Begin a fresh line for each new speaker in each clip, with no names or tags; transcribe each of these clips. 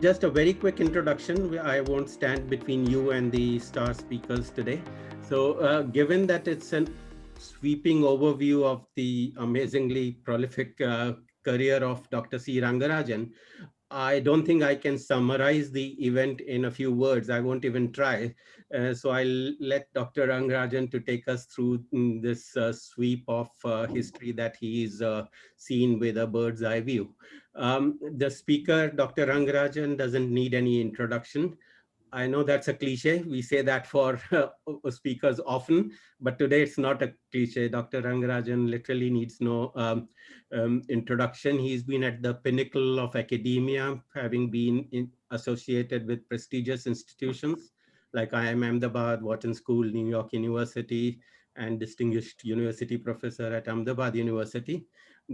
just a very quick introduction. I won't stand between you and the star speakers today. So given that it's a sweeping overview of the amazingly prolific career of Dr. C. Rangarajan, I don't think I can summarize the event in a few words. I won't even try. So I'll let Dr. Rangarajan to take us through this sweep of history that he's seen with a bird's eye view. The speaker, Dr. Rangarajan, doesn't need any introduction. I know that's a cliche. We say that for speakers often, but today it's not a cliche. Dr. Rangarajan literally needs no introduction. He's been at the pinnacle of academia, having been associated with prestigious institutions like IIM Ahmedabad, Wharton School, New York University, and distinguished university professor at Ahmedabad University.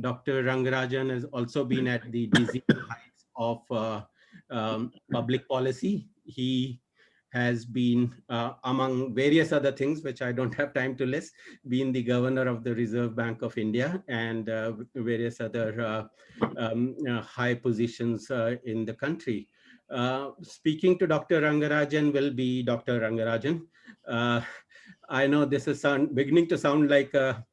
Dr. Rangarajan has also been at the dizzy heights of public policy. He has been, among various other things, which I don't have time to list, been the governor of the Reserve Bank of India and various other high positions in the country. Speaking to Dr. Rangarajan will be Dr. Rangarajan. I know this is beginning to sound like an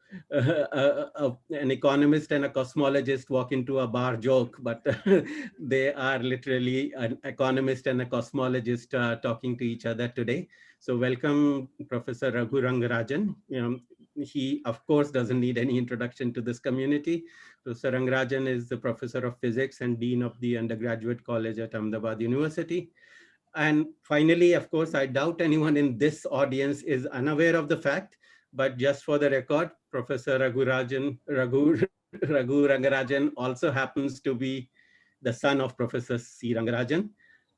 economist and a cosmologist walk into a bar joke, but they are literally an economist and a cosmologist talking to each other today. So welcome, Professor Raghavan Rangarajan. He, of course, doesn't need any introduction to this community. Professor Rangarajan is the professor of physics and dean of the Undergraduate College at Ahmedabad University. And finally, of course, I doubt anyone in this audience is unaware of the fact, but just for the record, Professor Raghu Rangarajan also happens to be the son of Professor C. Rangarajan.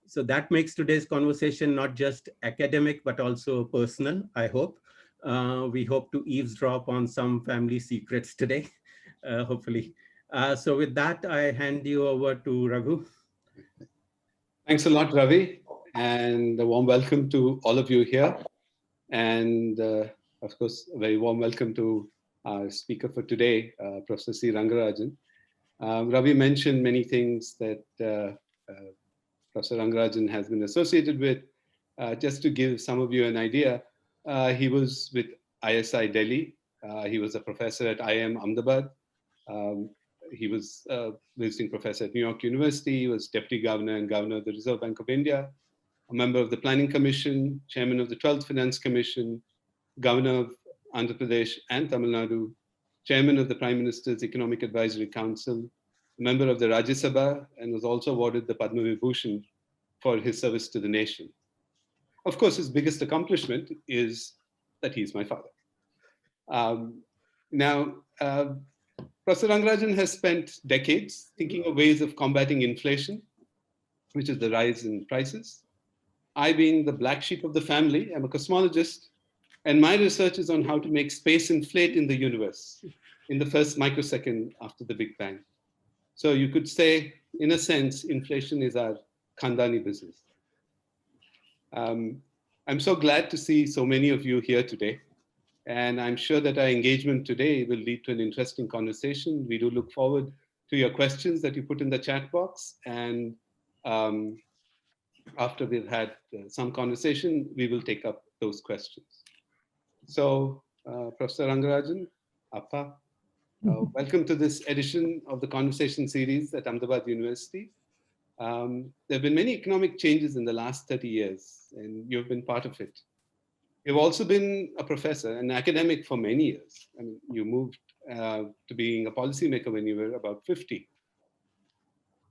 So that makes today's conversation not just academic, but also personal, I hope. We hope to eavesdrop on some family secrets today, hopefully. So with that, I hand you over to Raghu.
Thanks a lot, Ravi, and a warm welcome to all of you here. And of course, a very warm welcome to our speaker for today, Professor C. Rangarajan. Ravi mentioned many things that Professor Rangarajan has been associated with. Just to give some of you an idea, he was with ISI Delhi. He was a professor at IIM Ahmedabad. He was visiting professor at New York University. He was deputy governor and governor of the Reserve Bank of India, a member of the Planning Commission, chairman of the 12th Finance Commission, governor of Andhra Pradesh and Tamil Nadu, chairman of the Prime Minister's Economic Advisory Council, member of the Rajya Sabha, and was also awarded the Padma Vibhushan for his service to the nation. Of course, his biggest accomplishment is that he's my father. Professor Rangarajan has spent decades thinking of ways of combating inflation, which is the rise in prices. I, being the black sheep of the family, am a cosmologist, and my research is on how to make space inflate in the universe in the first microsecond after the Big Bang. So you could say, in a sense, inflation is our Khandani business. I'm so glad to see so many of you here today. And I'm sure that our engagement today will lead to an interesting conversation. We do look forward to your questions that you put in the chat box. And after we've had some conversation, we will take up those questions. So, Professor Rangarajan, Appa, welcome to this edition of the Conversation series at Ahmedabad University. There have been many economic changes in the last 30 years, and you've been part of it. You've also been a professor, an academic for many years. I mean, you moved to being a policymaker when you were about 50.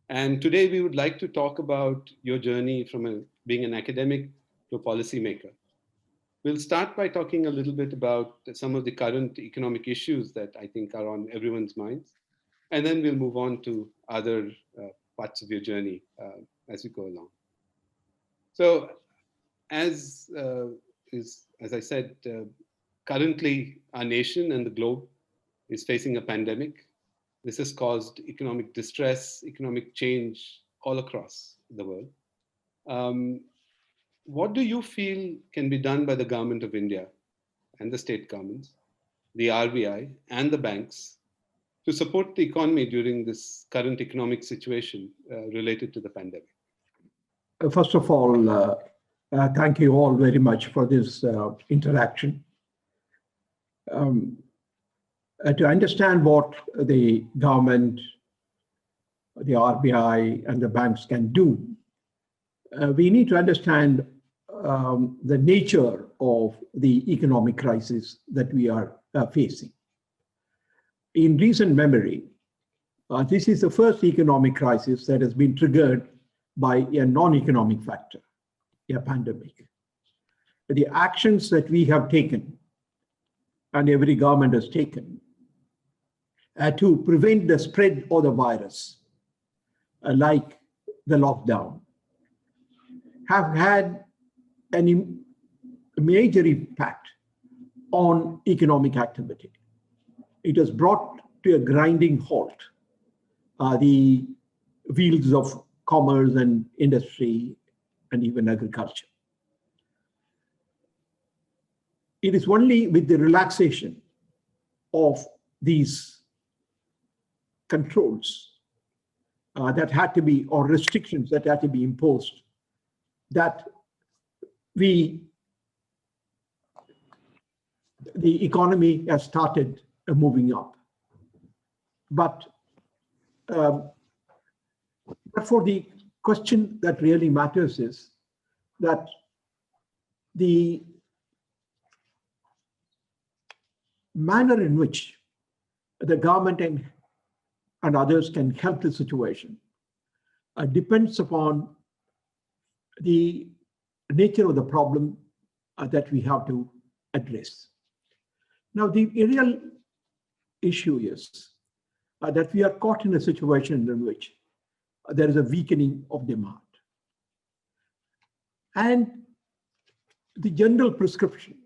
And today we would like to talk about your journey from being an academic to a policymaker. We'll start by talking a little bit about some of the current economic issues that I think are on everyone's minds. And then we'll move on to other parts of your journey as we go along. So as I said, currently our nation and the globe is facing a pandemic. This has caused economic distress, economic change all across the world. What do you feel can be done by the government of India and the state governments, the RBI and the banks to support the economy during this current economic situation related to the pandemic?
First of all, thank you all very much for this interaction. To understand what the government, the RBI, and the banks can do, we need to understand the nature of the economic crisis that we are facing. In recent memory, this is the first economic crisis that has been triggered by a non-economic factor, a pandemic. The actions that we have taken, and every government has taken, to prevent the spread of the virus, like the lockdown, have had a major impact on economic activity. It has brought to a grinding halt the wheels of commerce and industry and even agriculture. It is only with the relaxation of these controls that had to be, or restrictions that had to be imposed, that the economy has started moving up. But for the question that really matters is that the manner in which the government and others can help the situation depends upon the nature of the problem that we have to address. Now, the real issue is that we are caught in a situation in which there is a weakening of demand. And the general prescription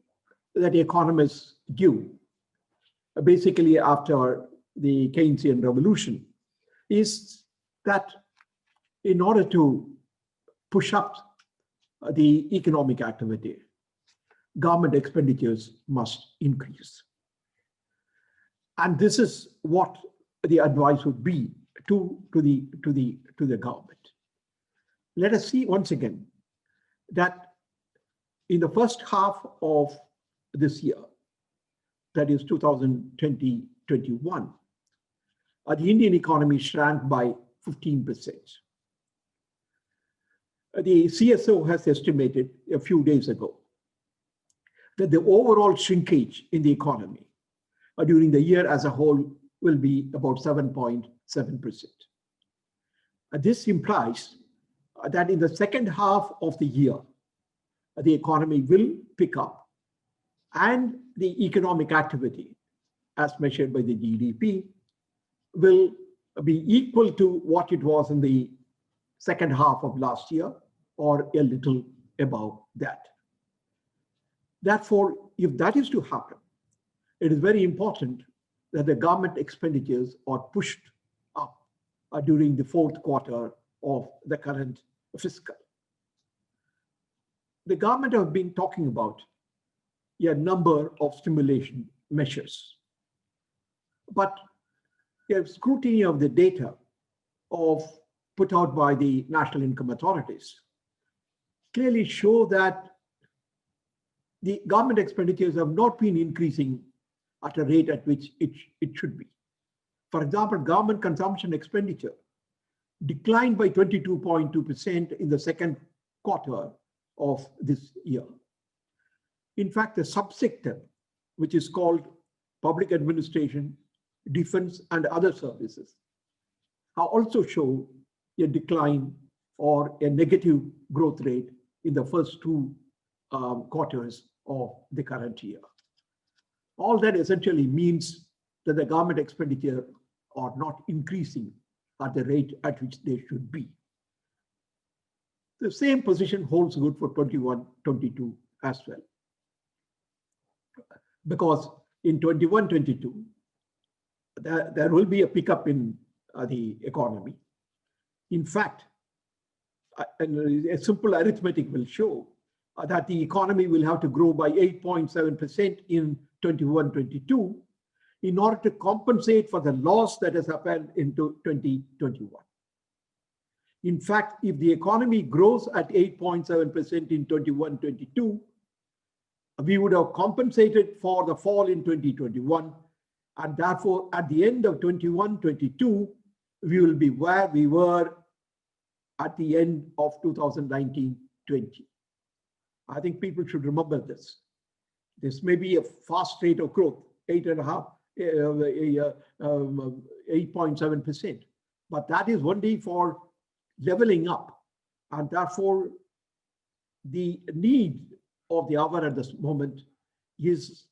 that economists give, basically after the Keynesian revolution, is that in order to push up the economic activity, government expenditures must increase. And this is what the advice would be to the government. Let us see once again that in the first half of this year, that is 2020-21, the Indian economy shrank by 15%. The CSO has estimated a few days ago that the overall shrinkage in the economy during the year as a whole will be about 7.7%. This implies that in the second half of the year, the economy will pick up and the economic activity, as measured by the GDP, will be equal to what it was in the second half of last year or a little above that. Therefore, if that is to happen, it is very important that the government expenditures are pushed up during the fourth quarter of the current fiscal. The government have been talking about a number of stimulation measures, but a scrutiny of the data put out by the national income authorities clearly show that the government expenditures have not been increasing at a rate at which it should be. For example, government consumption expenditure declined by 22.2% in the second quarter of this year. In fact, the subsector, which is called public administration, defense, and other services, also show a decline or a negative growth rate in the first two quarters of the current year. All that essentially means that the government expenditure are not increasing at the rate at which they should be. The same position holds good for 21-22 as well. Because in 21-22, there will be a pickup in the economy. In fact, a simple arithmetic will show that the economy will have to grow by 8.7% in 21-22 in order to compensate for the loss that has happened into 2021. In fact, if the economy grows at 8.7% in 21-22, we would have compensated for the fall in 2021. And therefore, at the end of 21-22, we will be where we were at the end of 2019-20. I think people should remember this. This may be a fast rate of growth, 8.7%, but that is only for leveling up. And therefore, the need of the hour at this moment is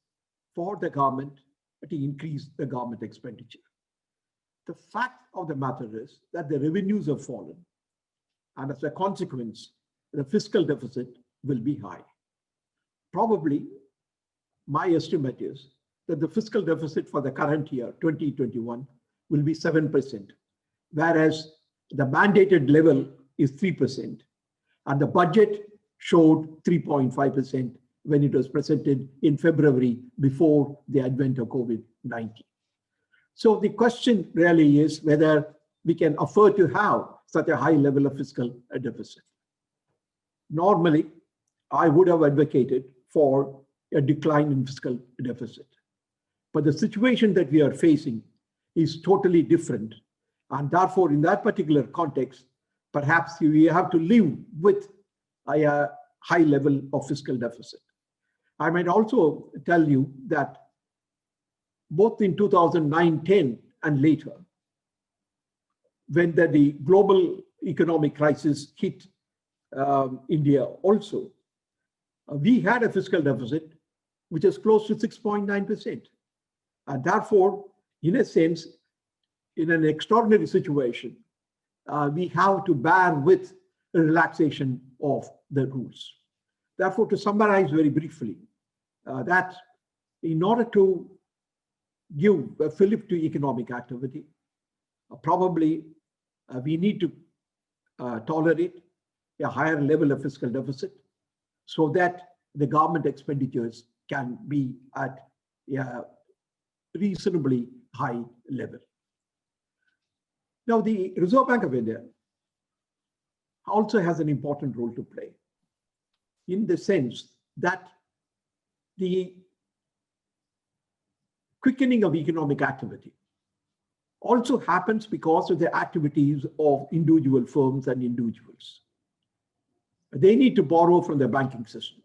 for the government to increase the government expenditure. The fact of the matter is that the revenues have fallen, and as a consequence, the fiscal deficit will be high. Probably, my estimate is that the fiscal deficit for the current year, 2021, will be 7%, whereas the mandated level is 3%, and the budget showed 3.5% when it was presented in February before the advent of COVID-19. So the question really is whether we can afford to have such a high level of fiscal deficit. Normally, I would have advocated for a decline in fiscal deficit. But the situation that we are facing is totally different. And therefore, in that particular context, perhaps we have to live with a high level of fiscal deficit. I might also tell you that both in 2009-10 and later, when the global economic crisis hit India also, we had a fiscal deficit which is close to 6.9%. And therefore, in a sense, in an extraordinary situation, we have to bear with a relaxation of the rules. Therefore, to summarize very briefly, that in order to give a fillip to economic activity, probably we need to tolerate a higher level of fiscal deficit so that the government expenditures can be at a reasonably high level. Now, the Reserve Bank of India also has an important role to play in the sense that the quickening of economic activity also happens because of the activities of individual firms and individuals. They need to borrow from the banking system.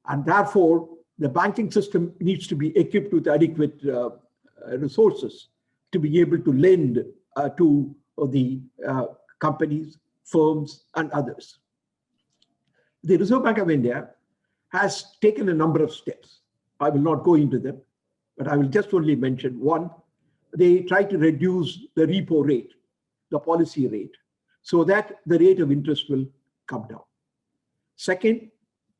And therefore, the banking system needs to be equipped with adequate resources to be able to lend to the companies, firms, and others. The Reserve Bank of India has taken a number of steps. I will not go into them, but I will just only mention one. They try to reduce the repo rate, the policy rate, so that the rate of interest will come down. Second,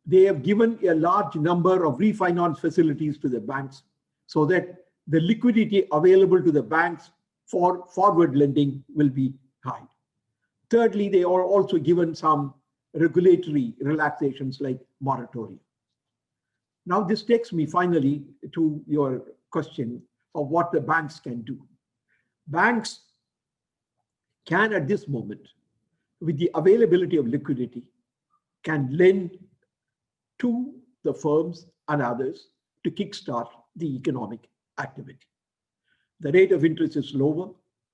they have given a large number of refinance facilities to the banks so that the liquidity available to the banks for forward lending will be high. Thirdly, they are also given some regulatory relaxations like moratorium. Now, this takes me finally to your question of what the banks can do. Banks can, at this moment, with the availability of liquidity, can lend to the firms and others to kickstart the economic activity. The rate of interest is lower,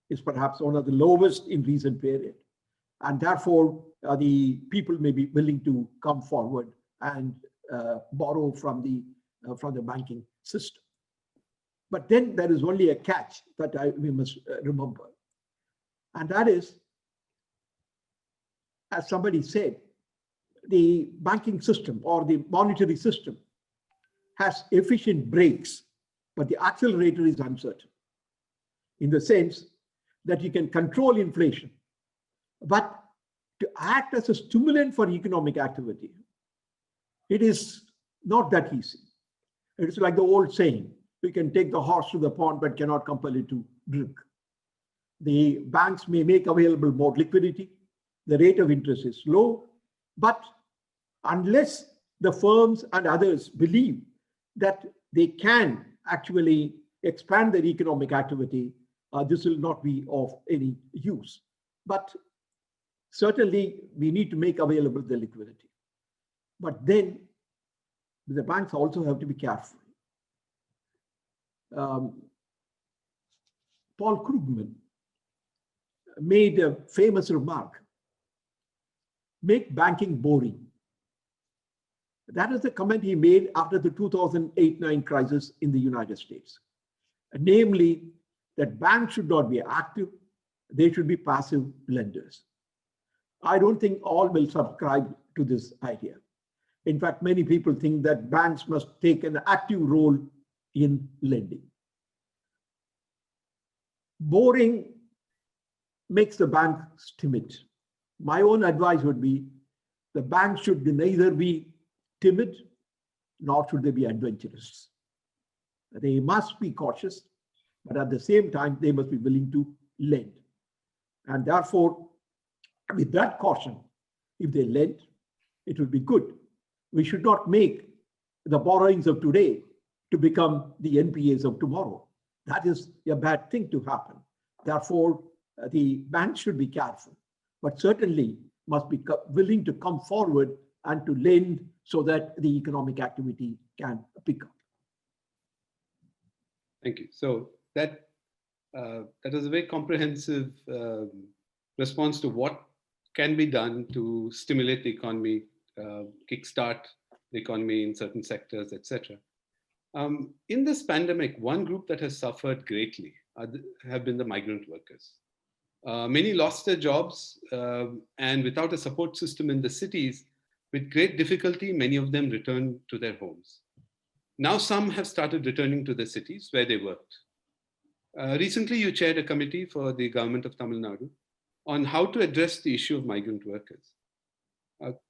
is perhaps one of the lowest in recent period, and therefore the people may be willing to come forward and borrow from the banking system. But then there is only a catch that we must remember, and that is, as somebody said, the banking system or the monetary system has efficient brakes, but the accelerator is uncertain, in the sense that you can control inflation, but to act as a stimulant for economic activity, it is not that easy. It is like the old saying, we can take the horse to the pond, but cannot compel it to drink. The banks may make available more liquidity. The rate of interest is low, but unless the firms and others believe that they can actually expand their economic activity, this will not be of any use. But Certainly, we need to make available the liquidity. But then the banks also have to be careful. Paul Krugman made a famous remark: make banking boring. That is the comment he made after the 2008-9 crisis in the United States. Namely, that banks should not be active, they should be passive lenders. I don't think all will subscribe to this idea. In fact, many people think that banks must take an active role in lending. Boring makes the banks timid. My own advice would be the banks should neither be timid nor should they be adventurous. They must be cautious, but at the same time, they must be willing to lend. And therefore, with that caution, if they lend, it will be good. We should not make the borrowings of today to become the NPAs of tomorrow. That is a bad thing to happen. Therefore, the banks should be careful, but certainly must be willing to come forward and to lend so that the economic activity can pick up.
Thank you. So that was a very comprehensive response to what can be done to stimulate the economy, kickstart the economy in certain sectors, etc. In this pandemic, one group that has suffered greatly have been the migrant workers. Many lost their jobs, and without a support system in the cities, with great difficulty, many of them returned to their homes. Now some have started returning to the cities where they worked. Recently, you chaired a committee for the government of Tamil Nadu on how to address the issue of migrant workers.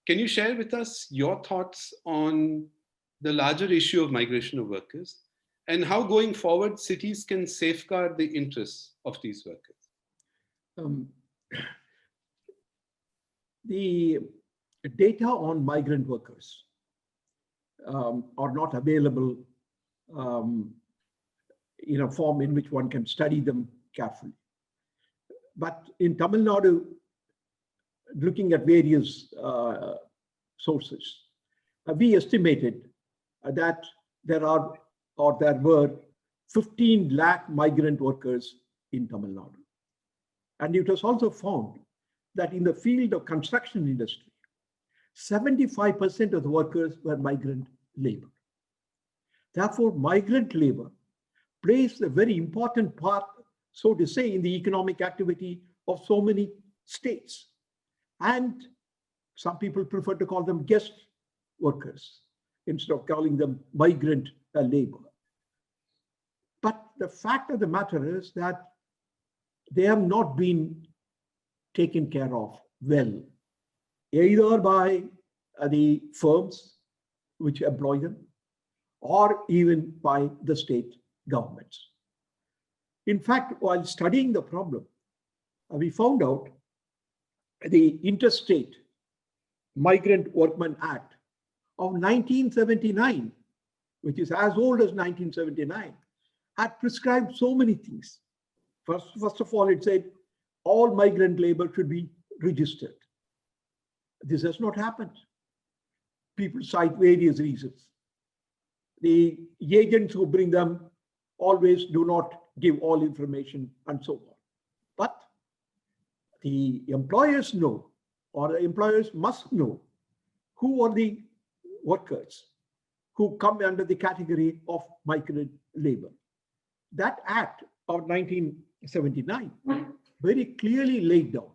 Can you share with us your thoughts on the larger issue of migration of workers and how going forward cities can safeguard the interests of these workers?
The data on migrant workers are not available in a form in which one can study them carefully. But in Tamil Nadu, looking at various sources, we estimated that there were 15 lakh migrant workers in Tamil Nadu. And it was also found that in the field of construction industry, 75% of the workers were migrant labor. Therefore, migrant labor plays a very important part, so to say, in the economic activity of so many states. And some people prefer to call them guest workers instead of calling them migrant labor. But the fact of the matter is that they have not been taken care of well, either by the firms which employ them or even by the state governments. In fact, while studying the problem, we found out the Interstate Migrant Workman Act of 1979, which is as old as 1979, had prescribed so many things. First of all, it said all migrant labor should be registered. This has not happened. People cite various reasons. The agents who bring them always do not give all information and so on. But the employers know, or the employers must know, who are the workers who come under the category of migrant labor. That act of 1979 very clearly laid down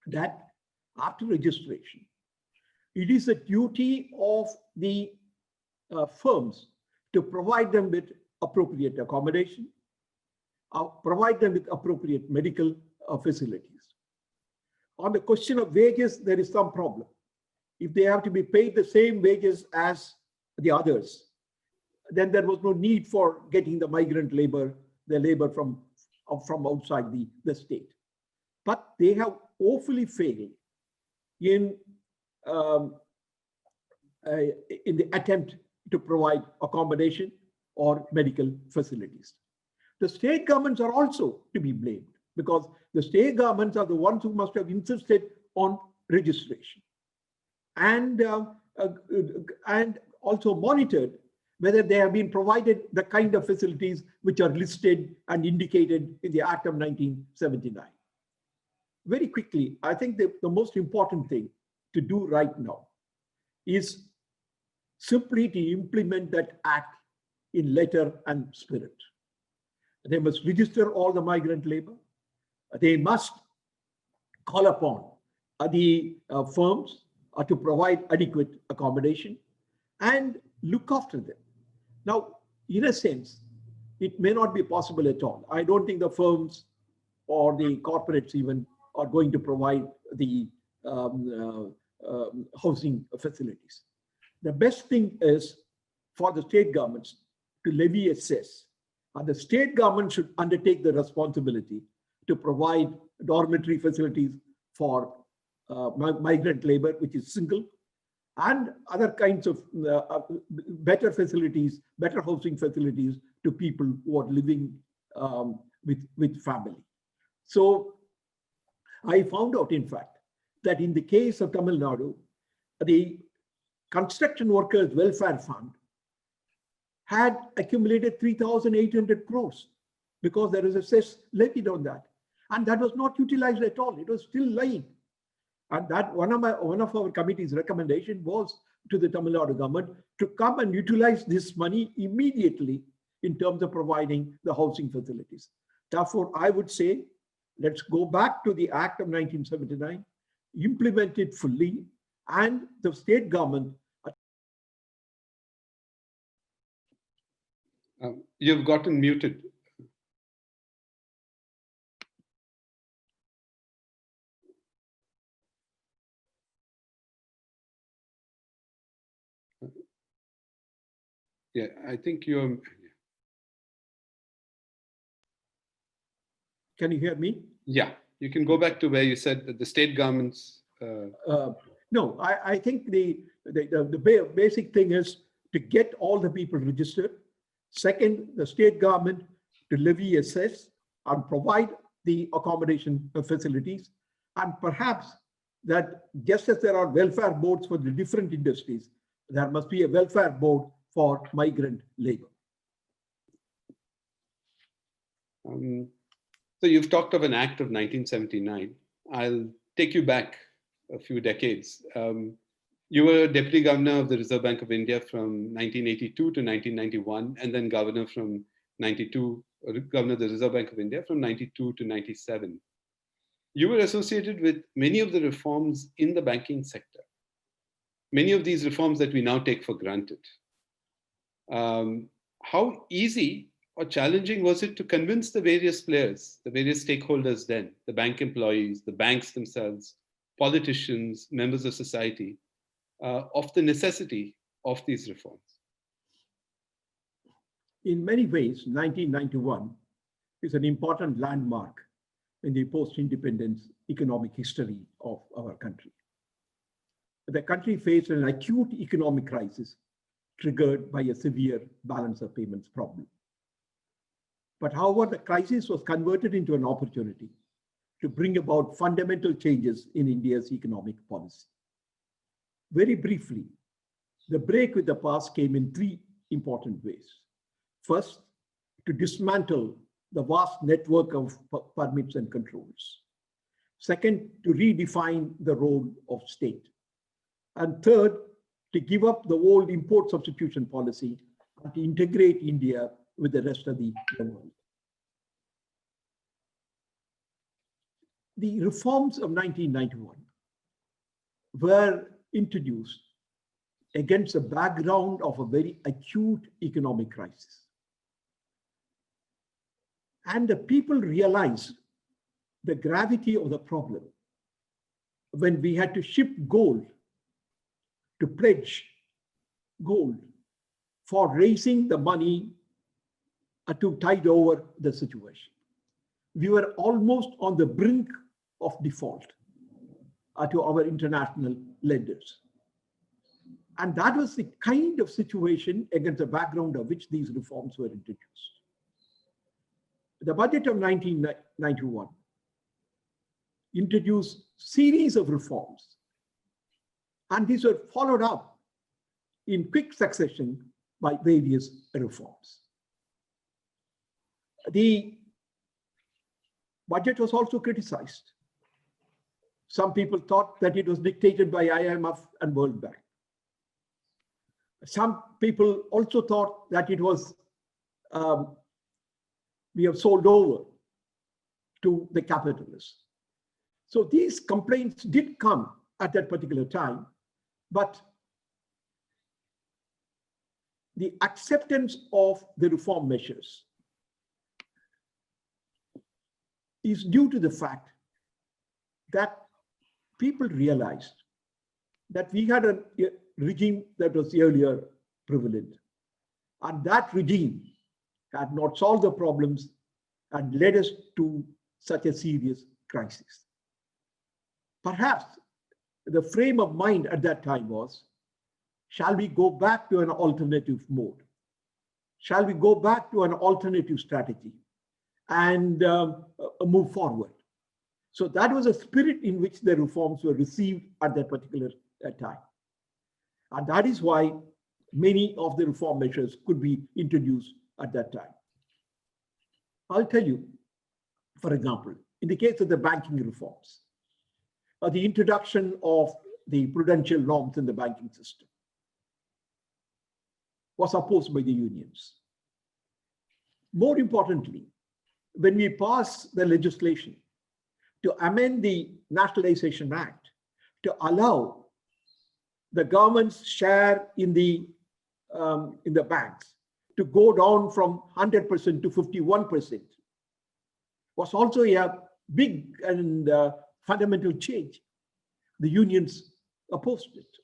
that after registration, it is the duty of the firms to provide them with appropriate accommodation, provide them with appropriate medical facilities. On the question of wages, there is some problem. If they have to be paid the same wages as the others, then there was no need for getting the migrant labor, the labor from outside the state. But they have woefully failed in the attempt to provide accommodation or medical facilities. The state governments are also to be blamed. because the state governments are the ones who must have insisted on registration and also monitored whether they have been provided the kind of facilities which are listed and indicated in the Act of 1979. Very quickly, I think the most important thing to do right now is simply to implement that act in letter and spirit. They must register all the migrant labor. They must call upon the firms to provide adequate accommodation and look after them. Now, in a sense, it may not be possible at all. I don't think the firms or the corporates even are going to provide the housing facilities. The best thing is for the state governments to levy a cess, and the state government should undertake the responsibility to provide dormitory facilities for migrant labor, which is single, and other kinds of better facilities, better housing facilities to people who are living with family. So I found out, in fact, that in the case of Tamil Nadu, the Construction Workers Welfare Fund had accumulated 3,800 crores because there is a cess levied on that. And that was not utilized at all. It was still lying. And that one of our committee's recommendation was to the Tamil Nadu government to come and utilize this money immediately in terms of providing the housing facilities. Therefore, I would say, let's go back to the Act of 1979, implement it fully, and the state government.
You've gotten muted. Yeah, I think you're.
Can you hear me?
Yeah, you can go back to where you said that the state governments.
No, I think the basic thing is to get all the people registered. Second, the state government to levy a cess and provide the accommodation facilities. And perhaps that just as there are welfare boards for the different industries, there must be a welfare board for migrant labor.
So you've talked of an act of 1979. I'll take you back a few decades. You were Deputy Governor of the Reserve Bank of India from 1982 to 1991, and then Governor from 92, Governor of the Reserve Bank of India from 92 to 97. You were associated with many of the reforms in the banking sector. Many of these reforms that we now take for granted. How easy or challenging was it to convince the various players, the various stakeholders then, the bank employees, the banks themselves, politicians, members of society, of the necessity of these reforms?
In many ways, 1991 is an important landmark in the post-independence economic history of our country. The country faced an acute economic crisis triggered by a severe balance of payments problem. But however, the crisis was converted into an opportunity to bring about fundamental changes in India's economic policy. Very briefly, the break with the past came in three important ways. First, to dismantle the vast network of permits and controls. Second, to redefine the role of state. And third, to give up the old import substitution policy and to integrate India with the rest of the world. The reforms of 1991 were introduced against a background of a very acute economic crisis. And the people realized the gravity of the problem when we had to ship gold, to pledge gold for raising the money to tide over the situation. We were almost on the brink of default to our international lenders. And that was the kind of situation against the background of which these reforms were introduced. The budget of 1991 introduced series of reforms. And these were followed up in quick succession by various reforms. The budget was also criticized. Some people thought that it was dictated by IMF and World Bank. Some people also thought that it was, we have sold over to the capitalists. So these complaints did come at that particular time, but the acceptance of the reform measures is due to the fact that people realized that we had a regime that was earlier prevalent, and that regime had not solved the problems and led us to such a serious crisis. Perhaps the frame of mind at that time was, shall we go back to an alternative mode? Shall we go back to an alternative strategy and move forward? So that was a spirit in which the reforms were received at that particular time. And that is why many of the reform measures could be introduced at that time. I'll tell you, for example, in the case of the banking reforms, the introduction of the prudential norms in the banking system was opposed by the unions. More importantly, when we passed the legislation to amend the Nationalization Act to allow the government's share in the banks to go down from 100% to 51%, was also a big and fundamental change. The unions opposed it,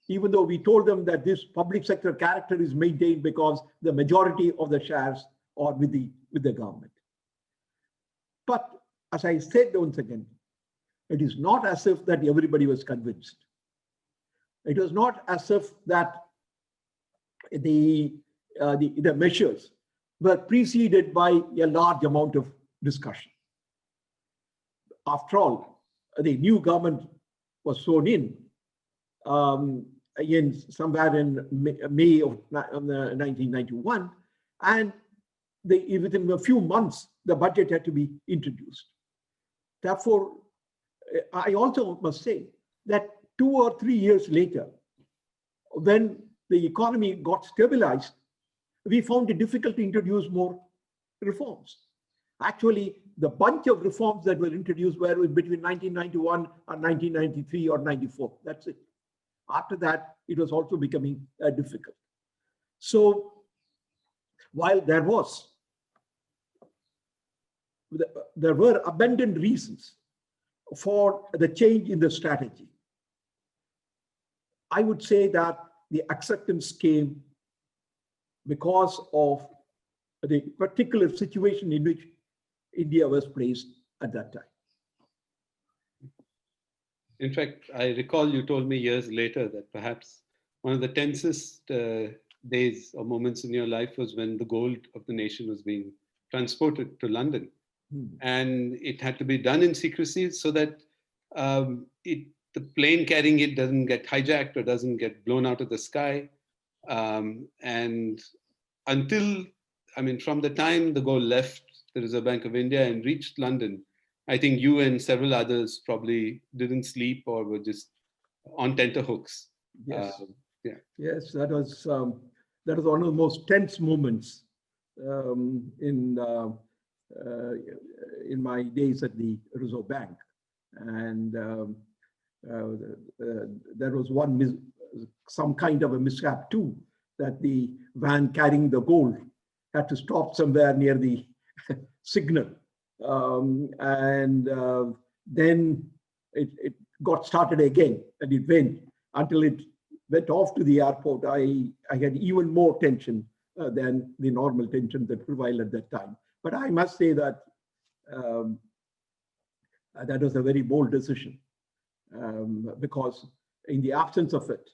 even though we told them that this public sector character is maintained because the majority of the shares are with the government. But as I said once again, it is not as if that everybody was convinced. It was not as if that the measures were preceded by a large amount of discussion. After all, the new government was sworn in somewhere in May of 1991, and within a few months, the budget had to be introduced. Therefore, I also must say that 2 or 3 years later, when the economy got stabilized, we found it difficult to introduce more reforms. Actually, the bunch of reforms that were introduced were between 1991 and 1993 or 94. That's it. After that, it was also becoming difficult. So while there were abundant reasons for the change in the strategy, I would say that the acceptance came because of the particular situation in which India was placed at that time.
In fact, I recall you told me years later that perhaps one of the tensest days or moments in your life was when the gold of the nation was being transported to London. And it had to be done in secrecy so that the plane carrying it doesn't get hijacked or doesn't get blown out of the sky. And until, from the time the gold left the Reserve Bank of India and reached London, I think you and several others probably didn't sleep or were just on tenterhooks.
Yes, yes, that was one of the most tense moments in my days at the Reserve Bank, and there was some kind of a mishap too, that the van carrying the gold had to stop somewhere near the signal, and then it got started again, and it went until it went off to the airport. I had even more tension than the normal tension that prevailed at that time. But I must say that that was a very bold decision, because in the absence of it,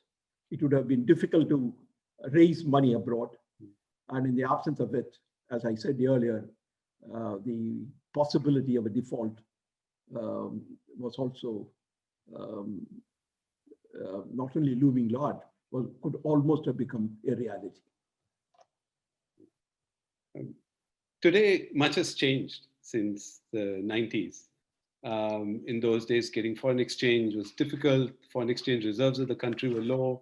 it would have been difficult to raise money abroad. And in the absence of it, as I said earlier, the possibility of a default was also not only looming large, could almost have become a reality.
Today, much has changed since the 90s. In those days, getting foreign exchange was difficult. Foreign exchange reserves of the country were low.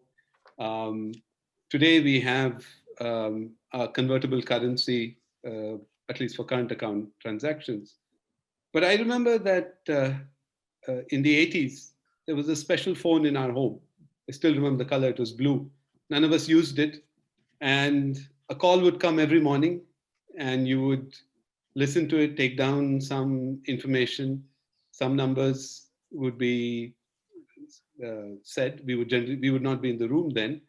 Today, we have a convertible currency, at least for current account transactions. But I remember that in the 80s, there was a special phone in our home. I still remember the color, it was blue. None of us used it. And a call would come every morning, and you would listen to it, take down some information. Some numbers would be said. We would not be in the room then.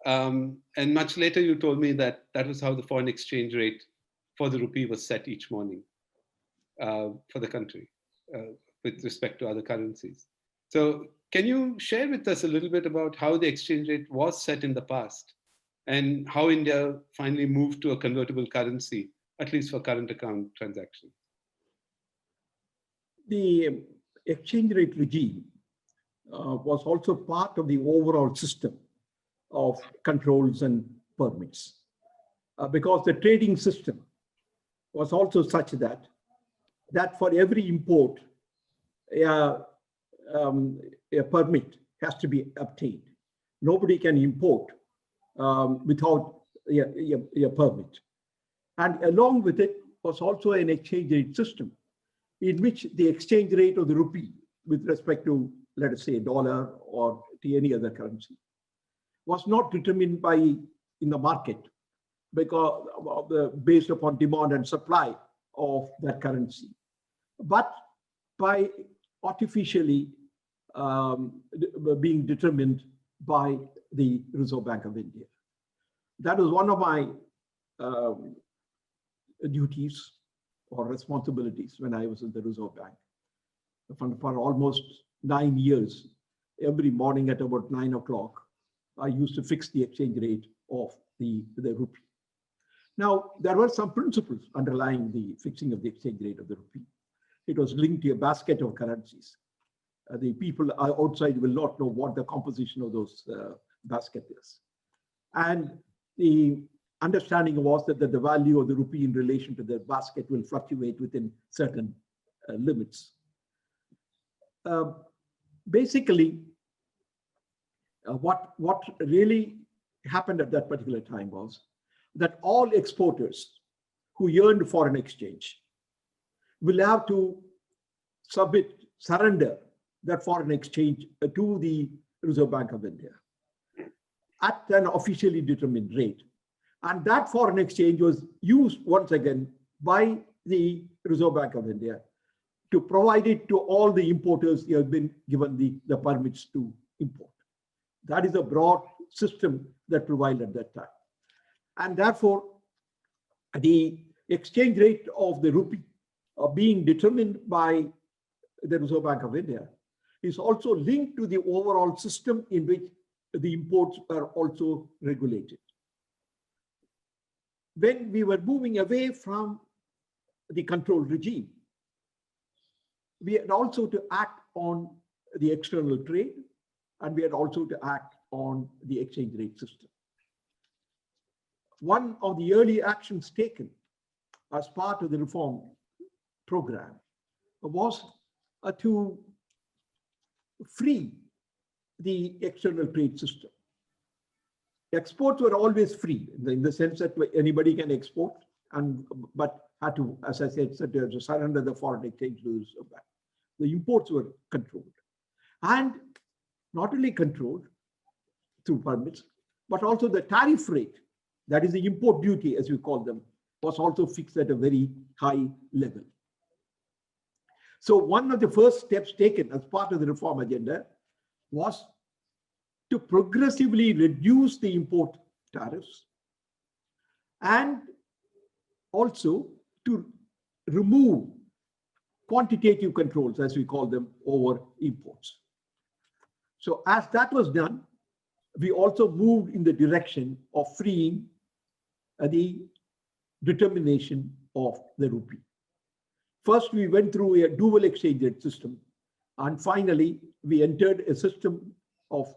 And much later, you told me that that was how the foreign exchange rate for the rupee was set each morning for the country with respect to other currencies. So can you share with us a little bit about how the exchange rate was set in the past and how India finally moved to a convertible currency, at least for current account transactions?
The exchange rate regime was also part of the overall system of controls and permits, because the trading system was also such that for every import, a permit has to be obtained. Nobody can import without a permit. And along with it was also an exchange rate system in which the exchange rate of the rupee with respect to, let us say, dollar or to any other currency was not determined in the market because based upon demand and supply of that currency, but by artificially being determined by the Reserve Bank of India. That was one of my duties or responsibilities when I was in the Reserve Bank. For almost 9 years, every morning at about 9 o'clock, I used to fix the exchange rate of the rupee. Now, there were some principles underlying the fixing of the exchange rate of the rupee. It was linked to a basket of currencies. The people outside will not know what the composition of those basket is. And the understanding was that the value of the rupee in relation to the basket will fluctuate within certain limits. Basically, what really happened at that particular time was that all exporters who earned foreign exchange will have to surrender that foreign exchange to the Reserve Bank of India at an officially determined rate. And that foreign exchange was used once again by the Reserve Bank of India to provide it to all the importers who have been given the permits to import. That is a broad system that prevailed at that time. And therefore, the exchange rate of the rupee being determined by the Reserve Bank of India is also linked to the overall system in which the imports are also regulated. When we were moving away from the control regime, we had also to act on the external trade, and we had also to act on the exchange rate system. One of the early actions taken as part of the reform program was to free the external trade system. Exports were always free in the sense that anybody can export, but had to, as I said, to surrender the foreign exchange to the Reserve Bank. The imports were controlled, and not only controlled through permits, but also the tariff rate, that is the import duty, as we call them, was also fixed at a very high level. So one of the first steps taken as part of the reform agenda was to progressively reduce the import tariffs and also to remove quantitative controls, as we call them, over imports. So as that was done, we also moved in the direction of freeing the determination of the rupee. First, we went through a dual exchange rate system. And finally, we entered a system of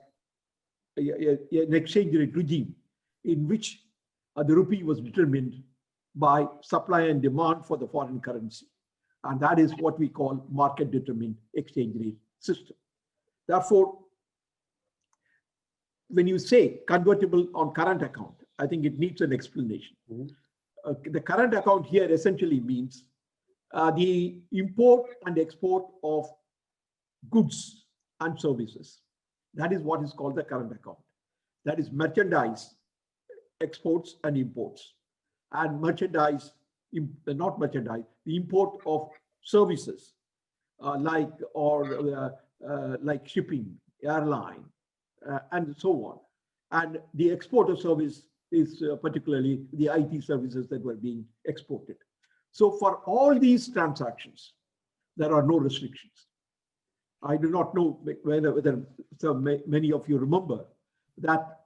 an exchange rate regime in which the rupee was determined by supply and demand for the foreign currency. And that is what we call market determined exchange rate system. Therefore, when you say convertible on current account, I think it needs an explanation. The current account here essentially means the import and export of goods and services. That is what is called the current account. That is merchandise, exports and imports. And merchandise, not merchandise, the import of services like shipping, airline, and so on. And the export of service is particularly the IT services that were being exported. So for all these transactions, there are no restrictions. I do not know whether so many of you remember that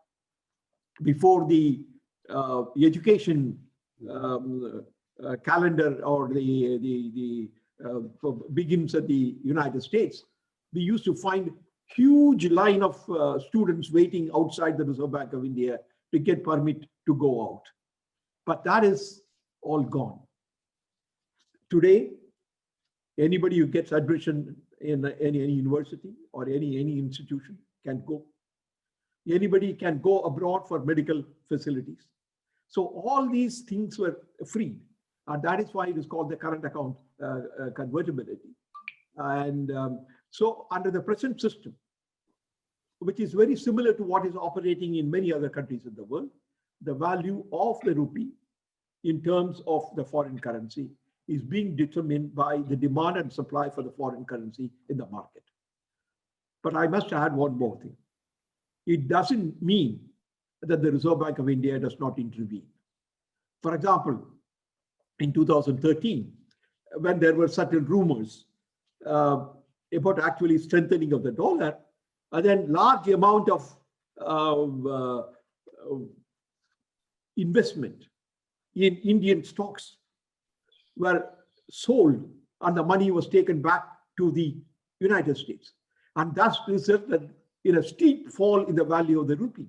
before the education calendar or the begins at the United States, we used to find huge line of students waiting outside the Reserve Bank of India to get permit to go out. But that is all gone. Today, anybody who gets admission in any university or any institution can go. Anybody can go abroad for medical facilities. So all these things were free. And that is why it is called the current account convertibility. And so under the present system, which is very similar to what is operating in many other countries in the world, the value of the rupee in terms of the foreign currency is being determined by the demand and supply for the foreign currency in the market. But I must add one more thing. It doesn't mean that the Reserve Bank of India does not intervene. For example, in 2013, when there were certain rumors about actually strengthening of the dollar, and then large amount of investment in Indian stocks were sold and the money was taken back to the United States. And thus resulted in a steep fall in the value of the rupee.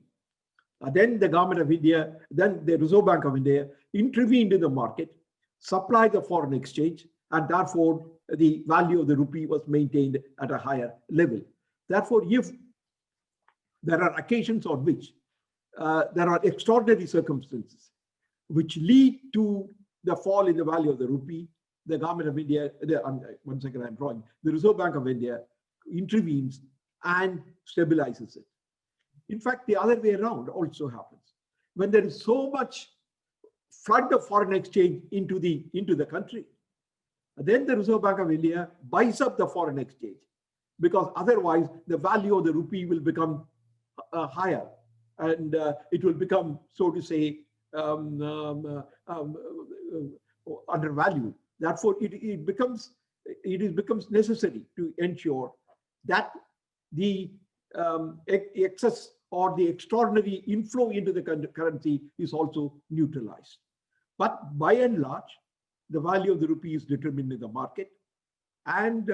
Then the government of India, then the Reserve Bank of India intervened in the market, supplied the foreign exchange, and therefore the value of the rupee was maintained at a higher level. Therefore, if there are occasions on which there are extraordinary circumstances which lead to the fall in the value of the rupee, the government of India, once again I'm drawing, the Reserve Bank of India intervenes and stabilizes it. In fact, the other way around also happens. When there is so much flood of foreign exchange into the country, then the Reserve Bank of India buys up the foreign exchange, because otherwise the value of the rupee will become higher, and it will become, so to say, undervalued. Therefore, it becomes necessary to ensure that the excess or the extraordinary inflow into the currency is also neutralized. But by and large, the value of the rupee is determined in the market, and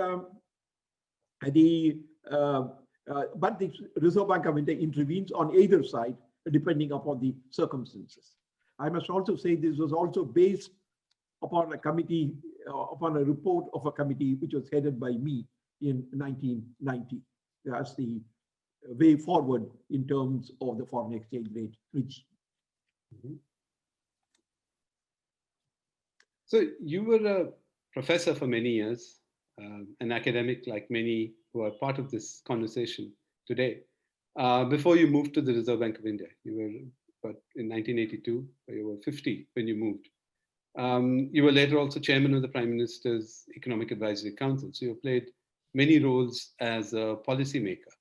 but the Reserve Bank of India intervenes on either side depending upon the circumstances. I must also say this was also based upon a committee, upon a report of a committee which was headed by me in 1990 as the way forward in terms of the foreign exchange rate regime.
Mm-hmm. So you were a professor for many years, an academic like many who are part of this conversation today. Before you moved to the Reserve Bank of India, you were in 1982, you were 50 when you moved. You were later also chairman of the Prime Minister's Economic Advisory Council. So you played many roles as a policymaker.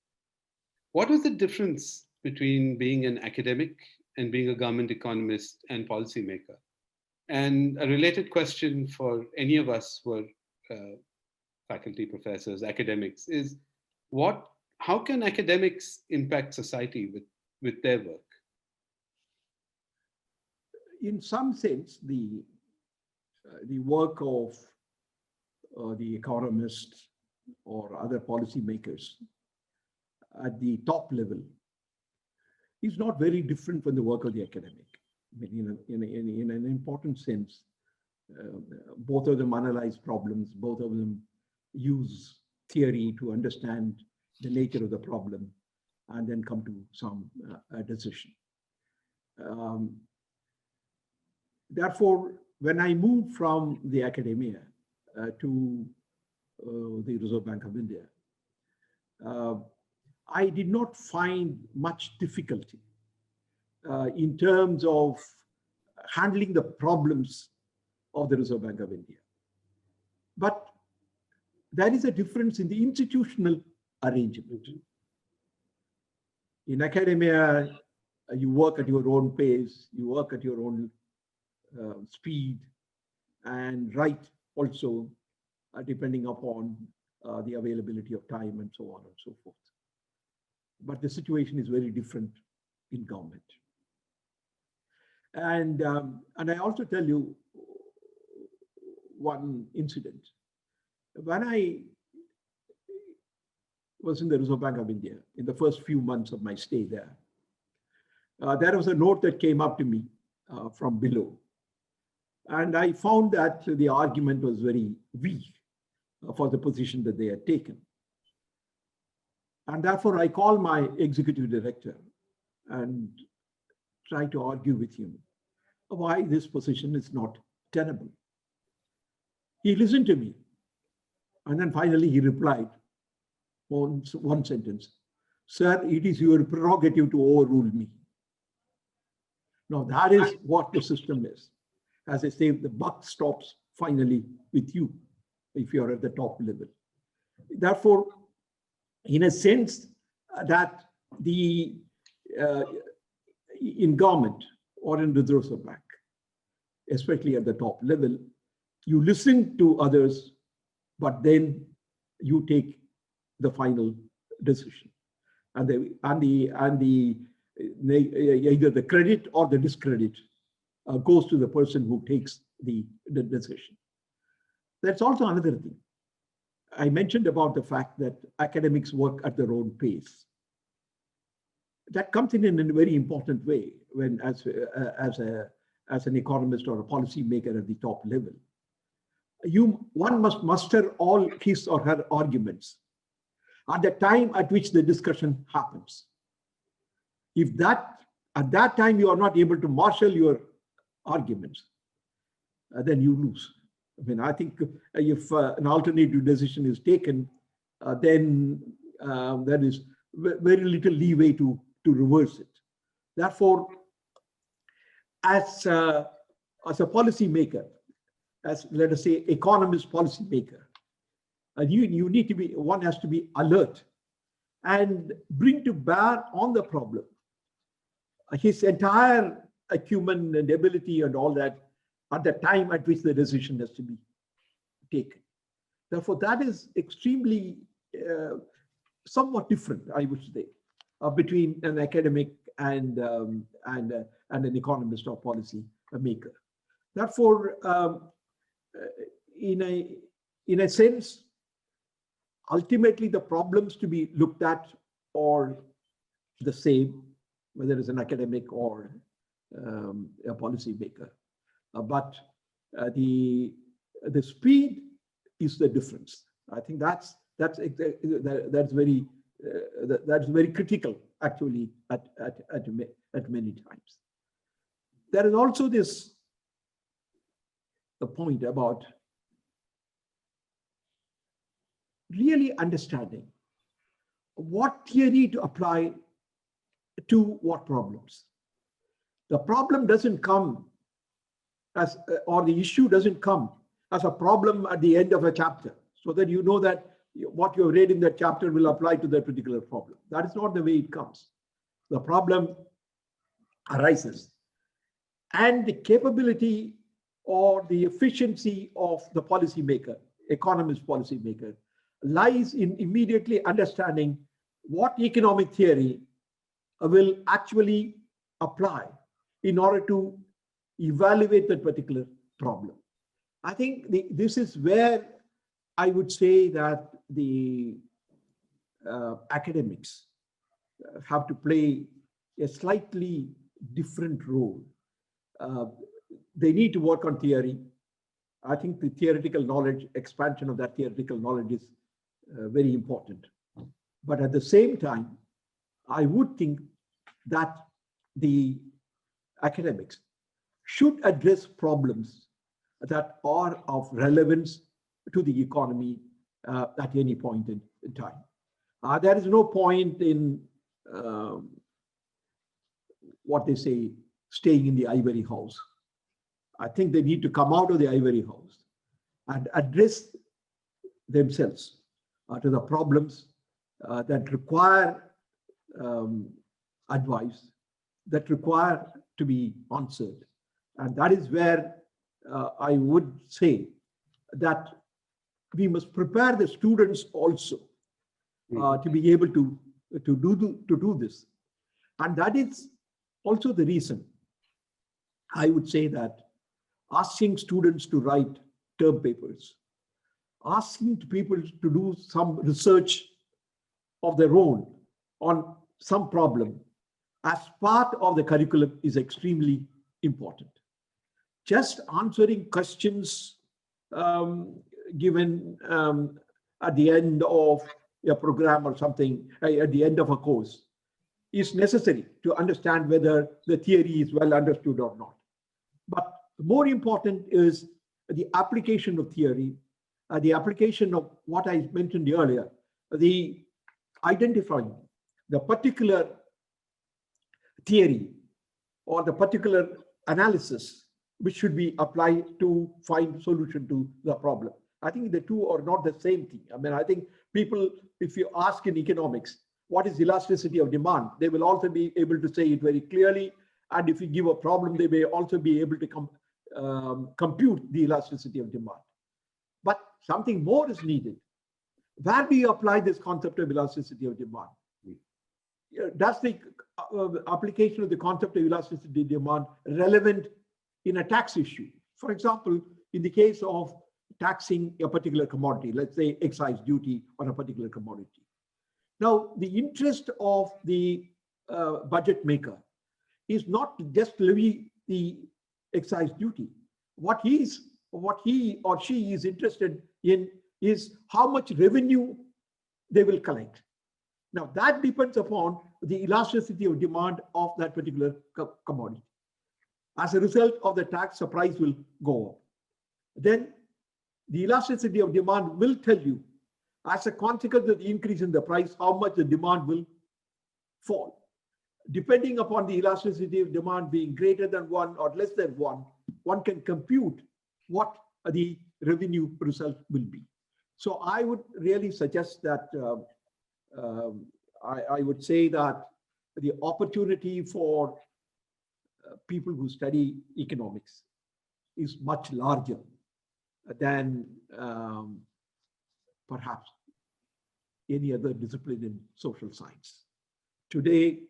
What was the difference between being an academic and being a government economist and policymaker? And a related question for any of us who are faculty, professors, academics is how can academics impact society with their work?
In some sense, the work of the economists or other policymakers at the top level is not very different from the work of the academic. I mean, in an important sense, both of them analyze problems, both of them use theory to understand the nature of the problem and then come to some decision. Therefore, when I moved from the academia to the Reserve Bank of India, I did not find much difficulty in terms of handling the problems of the Reserve Bank of India. But there is a difference in the institutional arrangement. In academia, you work at your own pace, you work at your own speed, and write also depending upon the availability of time and so on and so forth. But the situation is very different in government. And I also tell you one incident. When I was in the Reserve Bank of India, in the first few months of my stay there, there was a note that came up to me from below. And I found that the argument was very weak for the position that they had taken. And therefore, I called my executive director and tried to argue with him why this position is not tenable. He listened to me. And then finally, he replied one sentence, "Sir, it is your prerogative to overrule me." Now, that is what the system is. As I say, the buck stops finally with you if you're at the top level. Therefore, in a sense that in government or in the Reserve Bank, especially at the top level, you listen to others, but then you take the final decision, and either the credit or the discredit goes to the person who takes the decision. That's also another thing. I mentioned about the fact that academics work at their own pace. That comes in a very important way when, as an economist or a policy maker at the top level, one must muster all his or her arguments at the time at which the discussion happens. If at that time you are not able to marshal your arguments, then you lose. I mean, I think if an alternative decision is taken, then there is very little leeway to reverse it. Therefore, as a policy maker, as let us say economist policy maker, you need to be, one has to be alert and bring to bear on the problem his entire acumen and ability and all that at the time at which the decision has to be taken. Therefore, that is extremely somewhat different, I would say, between an academic and an economist or policy maker. Therefore, in a sense, ultimately the problems to be looked at are the same, whether it's an academic or a policy maker. But the speed is the difference. I think that's very critical actually at many times. There is also the point about really understanding what theory to apply to what problems. The problem doesn't come or the issue doesn't come as a problem at the end of a chapter, so that you know that what you have read in that chapter will apply to that particular problem. That is not the way it comes. The problem arises, and the capability or the efficiency of the policymaker, economist policymaker, lies in immediately understanding what economic theory will actually apply in order to evaluate that particular problem. I think this is where I would say that the academics have to play a slightly different role. They need to work on theory. I think the theoretical knowledge, expansion of that theoretical knowledge is very important. But at the same time, I would think that the academics should address problems that are of relevance to the economy at any point in time. There is no point in what they say, staying in the ivory house. I think they need to come out of the ivory house and address themselves to the problems that require advice, that require to be answered. And that is where I would say that we must prepare the students also to be able to do this. And that is also the reason I would say that asking students to write term papers, asking people to do some research of their own on some problem as part of the curriculum is extremely important. Just answering questions given at the end of a program or something, at the end of a course, is necessary to understand whether the theory is well understood or not. But more important is the application of theory, the application of what I mentioned earlier, the identifying the particular theory or the particular analysis which should be applied to find solution to the problem. I think the two are not the same thing. I mean, I think people, if you ask in economics, what is elasticity of demand, they will also be able to say it very clearly. And if you give a problem, they may also be able to compute the elasticity of demand. But something more is needed. Where do you apply this concept of elasticity of demand? Does the application of the concept of elasticity of demand relevant in a tax issue? For example, in the case of taxing a particular commodity, let's say excise duty on a particular commodity. Now, the interest of the budget maker is not just levy the excise duty. What he or she is interested in is how much revenue they will collect. Now, that depends upon the elasticity of demand of that particular commodity. As a result of the tax, the price will go up. Then the elasticity of demand will tell you, as a consequence of the increase in the price, how much the demand will fall. Depending upon the elasticity of demand being greater than 1 or less than 1, one can compute what the revenue result will be. So I would really suggest that I would say that the opportunity for people who study economics is much larger than perhaps any other discipline in social science. Today,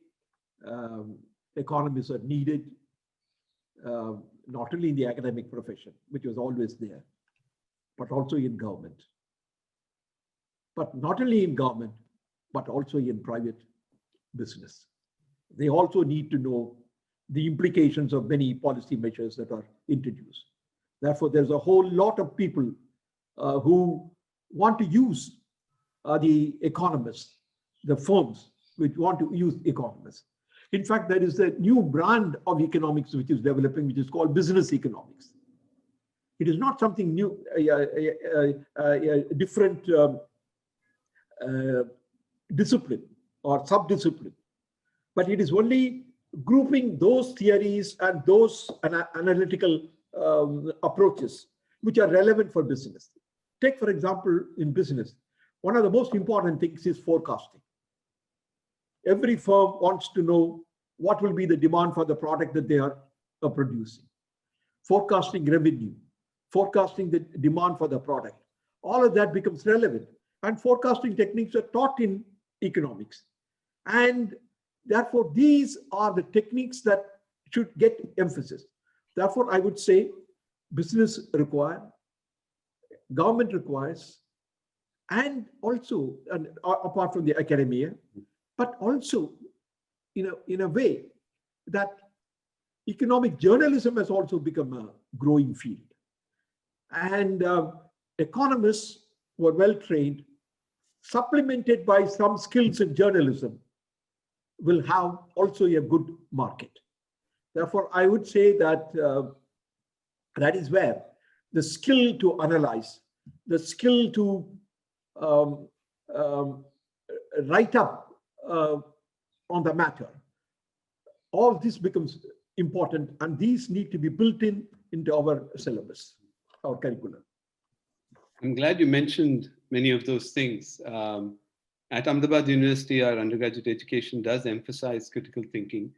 economists are needed not only in the academic profession, which was always there, but also in government. But not only in government, but also in private business. They also need to know the implications of many policy measures that are introduced. Therefore, there's a whole lot of people who want to use the economists, the firms which want to use economists. In fact, there is a new brand of economics which is developing, which is called business economics. It is not something new, a different discipline or sub-discipline, but it is only grouping those theories and those analytical approaches which are relevant for business. Take, for example, in business, one of the most important things is forecasting. Every firm wants to know what will be the demand for the product that they are producing. Forecasting revenue, forecasting the demand for the product. All of that becomes relevant. And forecasting techniques are taught in economics. And therefore, these are the techniques that should get emphasis. Therefore, I would say business requires, government requires, and also apart from the academia, but also in a way that economic journalism has also become a growing field. And economists who are well trained, supplemented by some skills in journalism, will have also a good market. Therefore, I would say that that is where the skill to analyze, the skill to write up on the matter, all this becomes important, and these need to be built into our syllabus, our curriculum.
I'm glad you mentioned many of those things. At Ahmedabad University, our undergraduate education does emphasize critical thinking.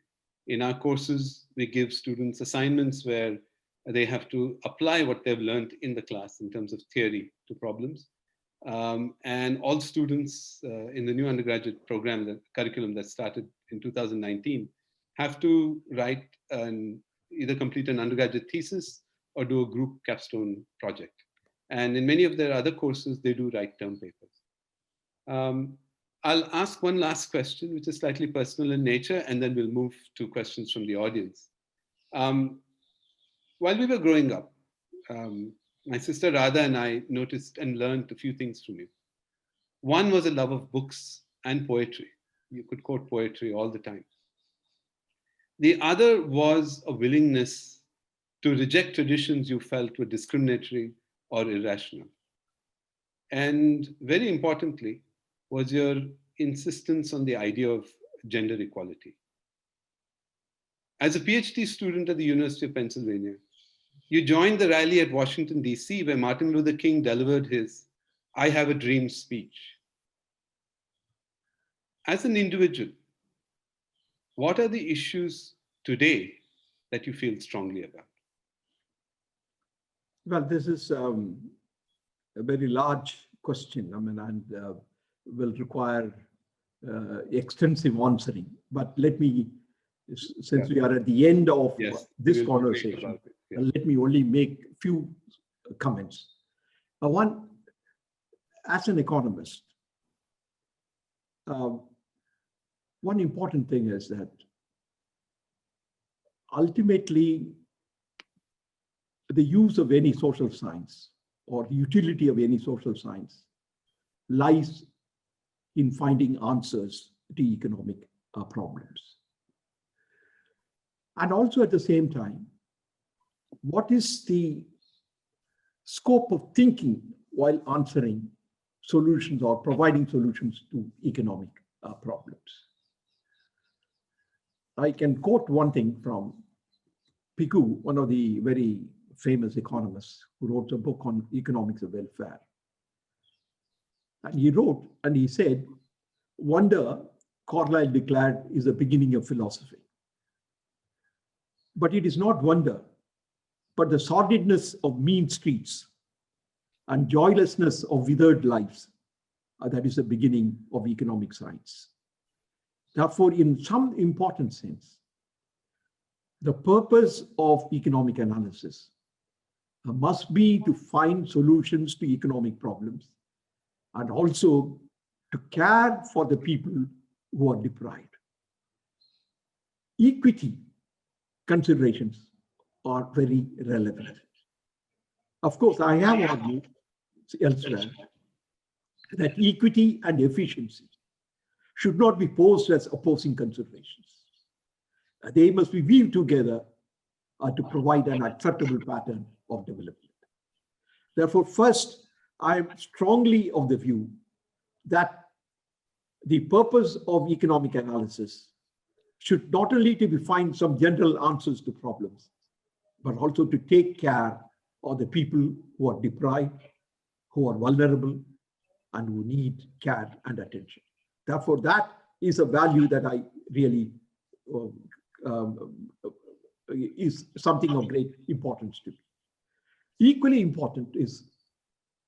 In our courses, we give students assignments where they have to apply what they've learned in the class in terms of theory to problems. And all students in the new undergraduate program, the curriculum that started in 2019, have to write either complete an undergraduate thesis or do a group capstone project. And in many of their other courses, they do write term papers. I'll ask one last question, which is slightly personal in nature, and then we'll move to questions from the audience. While we were growing up, my sister Radha and I noticed and learned a few things from you. One was a love of books and poetry. You could quote poetry all the time. The other was a willingness to reject traditions you felt were discriminatory or irrational. And very importantly, was your insistence on the idea of gender equality. As a PhD student at the University of Pennsylvania, you joined the rally at Washington, DC, where Martin Luther King delivered his "I Have a Dream" speech. As an individual, what are the issues today that you feel strongly about?
Well, this is a very large question, and will require extensive answering. But let me, since we are at the end of this conversation, let me only make a few comments. One, as an economist, one important thing is that ultimately the use of any social science or the utility of any social science lies in finding answers to economic problems. And also at the same time, what is the scope of thinking while answering solutions or providing solutions to economic problems? I can quote one thing from Pigou, one of the very famous economists who wrote a book on economics of welfare. And he wrote, and he said, "Wonder," Carlyle declared, "is the beginning of philosophy. But it is not wonder, but the sordidness of mean streets and joylessness of withered lives that is the beginning of economic science." Therefore, in some important sense, the purpose of economic analysis must be to find solutions to economic problems and also to care for the people who are deprived. Equity considerations are very relevant. Of course, I have argued elsewhere that equity and efficiency should not be posed as opposing considerations. They must be viewed together to provide an acceptable pattern of development. Therefore, first, I am strongly of the view that the purpose of economic analysis should not only to find some general answers to problems, but also to take care of the people who are deprived, who are vulnerable, and who need care and attention. Therefore, that is a value that I really is something of great importance to me. Equally important is,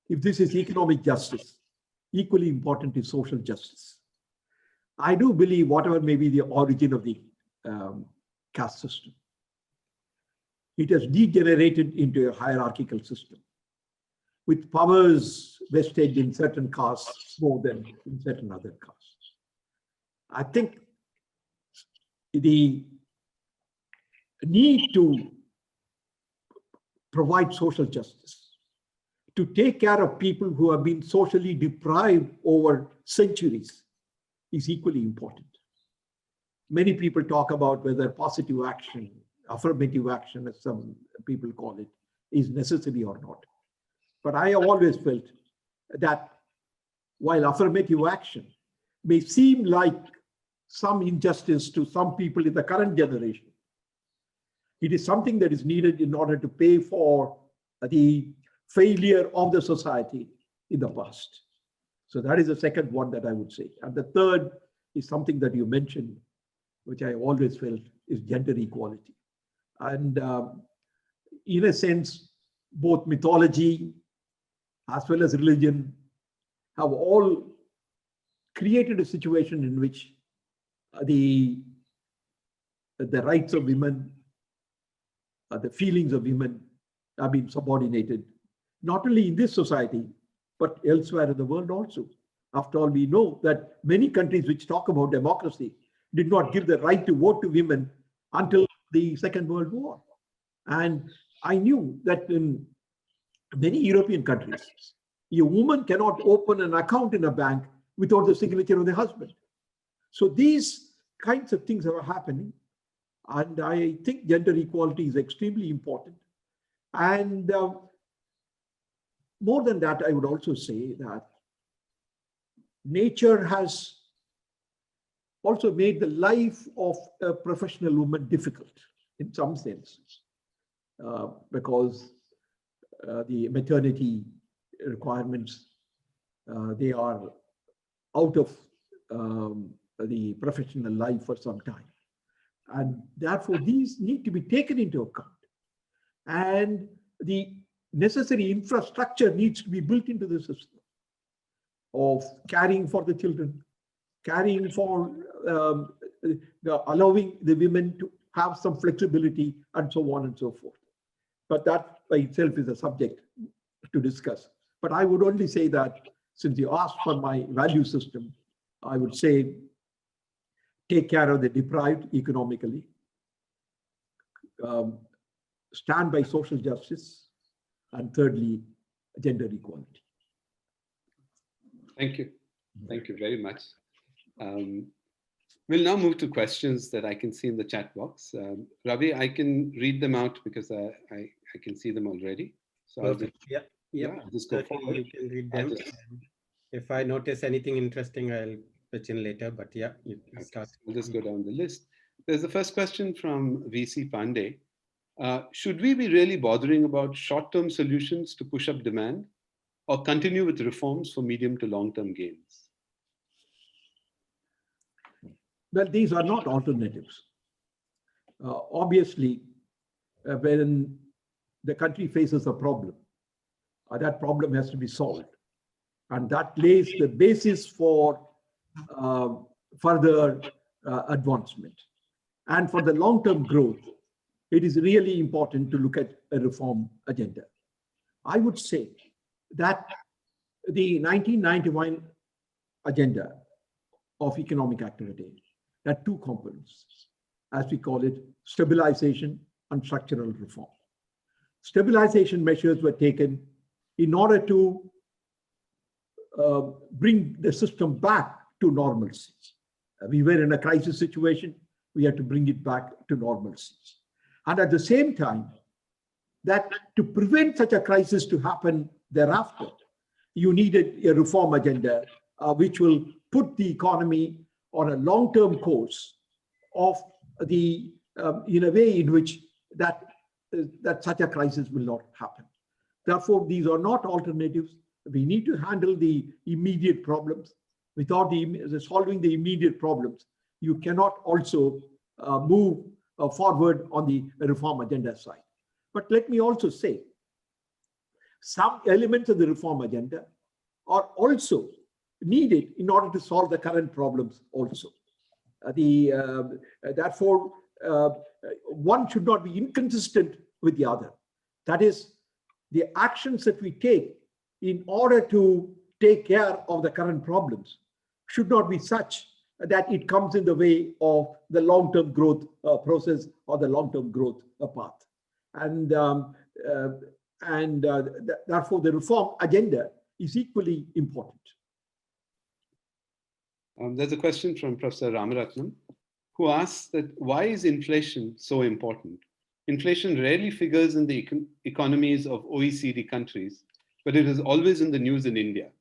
if this is economic justice, equally important is social justice. I do believe whatever may be the origin of the caste system, it has degenerated into a hierarchical system, with powers vested in certain castes more than in certain other castes. I think the need to provide social justice, to take care of people who have been socially deprived over centuries is equally important. Many people talk about whether positive action, affirmative action, as some people call it, is necessary or not. But I have always felt that while affirmative action may seem like some injustice to some people in the current generation, it is something that is needed in order to pay for the failure of the society in the past. So that is the second one that I would say. And the third is something that you mentioned, which I always felt is gender equality. And in a sense, both mythology as well as religion have all created a situation in which the rights of women, the feelings of women have been subordinated, not only in this society, but elsewhere in the world also. After all, we know that many countries which talk about democracy did not give the right to vote to women until the Second World War. And I knew that in many European countries, a woman cannot open an account in a bank without the signature of the husband. So these kinds of things are happening. And I think gender equality is extremely important. And more than that, I would also say that nature has also made the life of a professional woman difficult in some sense, because the maternity requirements, they are out of the professional life for some time. And therefore, these need to be taken into account. And the necessary infrastructure needs to be built into the system of caring for the children, caring for allowing the women to have some flexibility and so on and so forth. But that by itself is a subject to discuss. But I would only say that since you asked for my value system, I would say take care of the deprived economically, stand by social justice, and thirdly, gender equality.
Thank you. Thank you very much. We'll now move to questions that I can see in the chat box. Ravi, I can read them out because I can see them already. So I'll just go forward.
You can read them. If I notice anything interesting, I'll pitch in later. But yeah, you can start.
We'll just go down the list. There's the first question from VC Pandey. Should we be really bothering about short-term solutions to push up demand, or continue with reforms for medium to long-term gains?
Well, these are not alternatives. Obviously, when the country faces a problem, that problem has to be solved. And that lays the basis for further advancement. And for the long-term growth, it is really important to look at a reform agenda. I would say that the 1991 agenda of economic activity had two components, as we call it, stabilization and structural reform. Stabilization measures were taken in order to bring the system back to normalcy. We were in a crisis situation, we had to bring it back to normalcy. And at the same time, that to prevent such a crisis to happen thereafter, you needed a reform agenda which will put the economy on a long-term course of the in a way in which that such a crisis will not happen. Therefore, these are not alternatives. We need to handle the immediate problems. Without solving the immediate problems, you cannot also move forward on the reform agenda side. But let me also say, some elements of the reform agenda are also needed in order to solve the current problems also. Therefore, one should not be inconsistent with the other. That is, the actions that we take in order to take care of the current problems should not be such that it comes in the way of the long-term growth process or the long-term growth path. And therefore, the reform agenda is equally important.
There's a question from Professor Ramaratnam, who asks that why is inflation so important? Inflation rarely figures in the economies of OECD countries, but it is always in the news in India.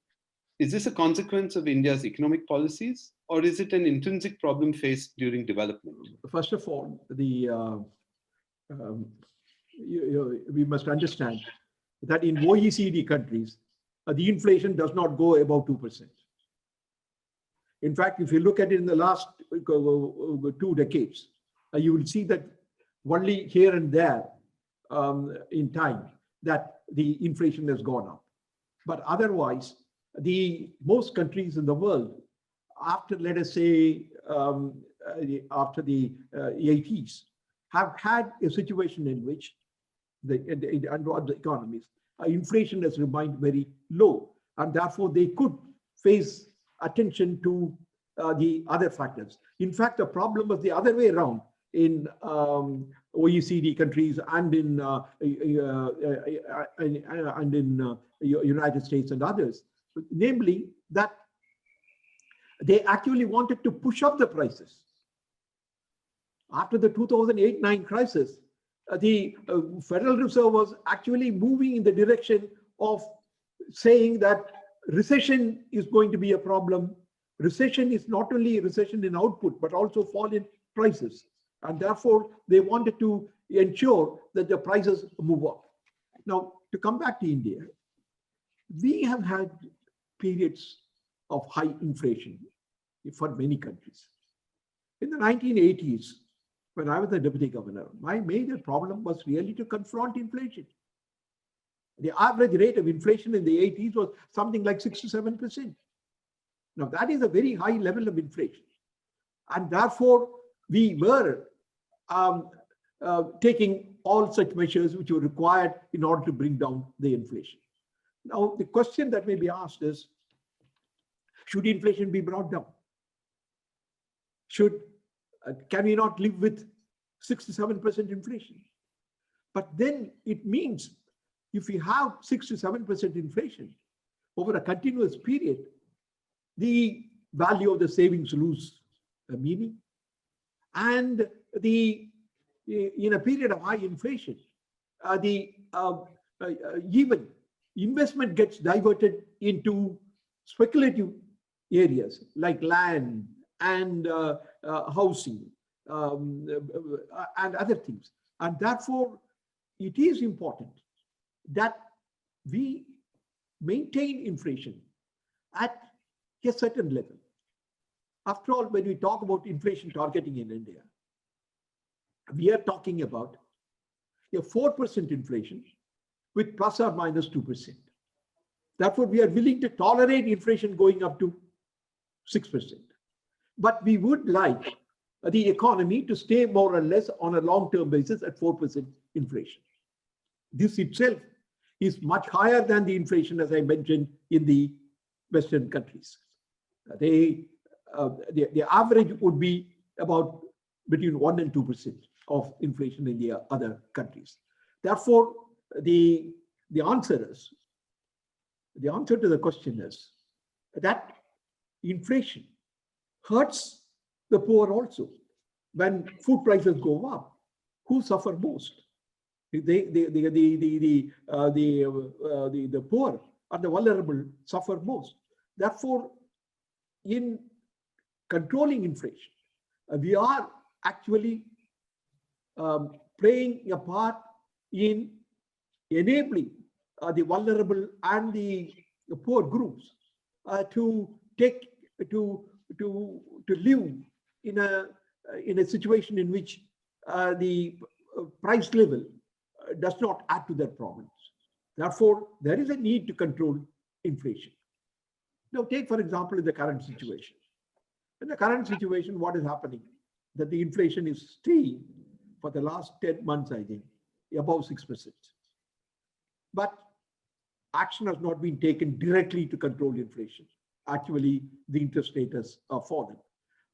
Is this a consequence of India's economic policies, or is it an intrinsic problem faced during development?
First of all, we must understand that in OECD countries, the inflation does not go above 2%. In fact, if you look at it in the last 2 decades, you will see that only here and there in time that the inflation has gone up. But otherwise, most countries in the world, after, let us say, after the 80s, have had a situation in which the economies, inflation has remained very low, and therefore they could face attention to the other factors. In fact, the problem was the other way around in OECD countries and in United States and others, namely that they actually wanted to push up the prices. After the 2008-9 crisis, the Federal Reserve was actually moving in the direction of saying that recession is going to be a problem. Recession is not only a recession in output, but also fall in prices. And therefore, they wanted to ensure that the prices move up. Now, to come back to India, we have had periods of high inflation for many countries. In the 1980s, when I was the deputy governor, my major problem was really to confront inflation. The average rate of inflation in the 80s was something like 6 to 7%. Now, that is a very high level of inflation. And therefore, we were taking all such measures which were required in order to bring down the inflation. Now, the question that may be asked is, should inflation be brought down? Can we not live with 6 to 7% inflation? But then it means if we have 6 to 7% inflation over a continuous period, the value of the savings lose meaning. And in a period of high inflation, even investment gets diverted into speculative areas like land and housing and other things. And therefore, it is important that we maintain inflation at a certain level. After all, when we talk about inflation targeting in India, we are talking about a 4% inflation with plus or minus 2%. Therefore, we are willing to tolerate inflation going up to 6%. But we would like the economy to stay more or less on a long-term basis at 4% inflation. This itself is much higher than the inflation, as I mentioned, in the Western countries. The average would be about between 1 and 2% of inflation in the other countries. Therefore, the answer to the question is that inflation hurts the poor also. When food prices go up, who suffer most? The poor and the vulnerable suffer most. Therefore, in controlling inflation, we are actually playing a part in enabling the vulnerable and the poor groups to live in a situation in which the price level does not add to their problems. Therefore, there is a need to control inflation. Now, take, for example, in the current situation. In the current situation, what is happening? That the inflation is staying for the last 10 months, I think, above 6%. But action has not been taken directly to control inflation. Actually, the interest rate has fallen.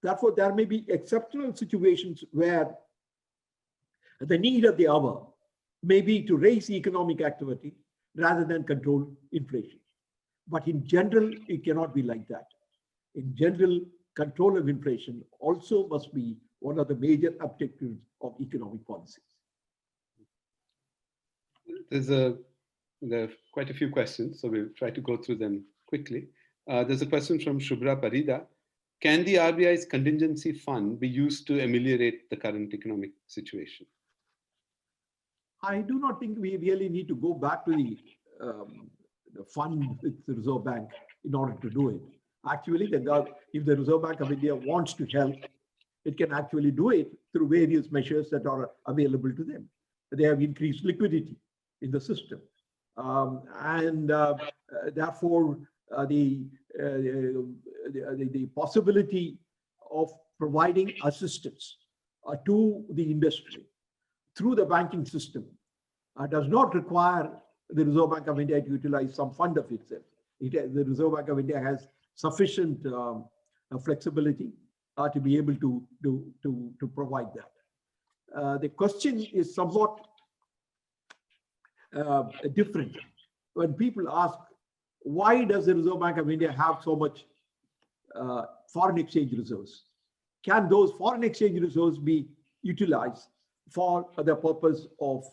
Therefore, there may be exceptional situations where the need of the hour may be to raise economic activity rather than control inflation. But in general, it cannot be like that. In general, control of inflation also must be one of the major objectives of economic policies.
There are quite a few questions, so we'll try to go through them quickly. There's a question from Shubhra Parida. Can the RBI's contingency fund be used to ameliorate the current economic situation?
I do not think we really need to go back to the fund with the Reserve Bank in order to do it. Actually, if the Reserve Bank of India wants to help, it can actually do it through various measures that are available to them. They have increased liquidity in the system. Therefore, the possibility of providing assistance to the industry through the banking system does not require the Reserve Bank of India to utilize some fund of itself. The Reserve Bank of India has sufficient flexibility to be able to provide that. The question is somewhat different. When people ask, why does the Reserve Bank of India have so much foreign exchange reserves? Can those foreign exchange reserves be utilized for the purpose of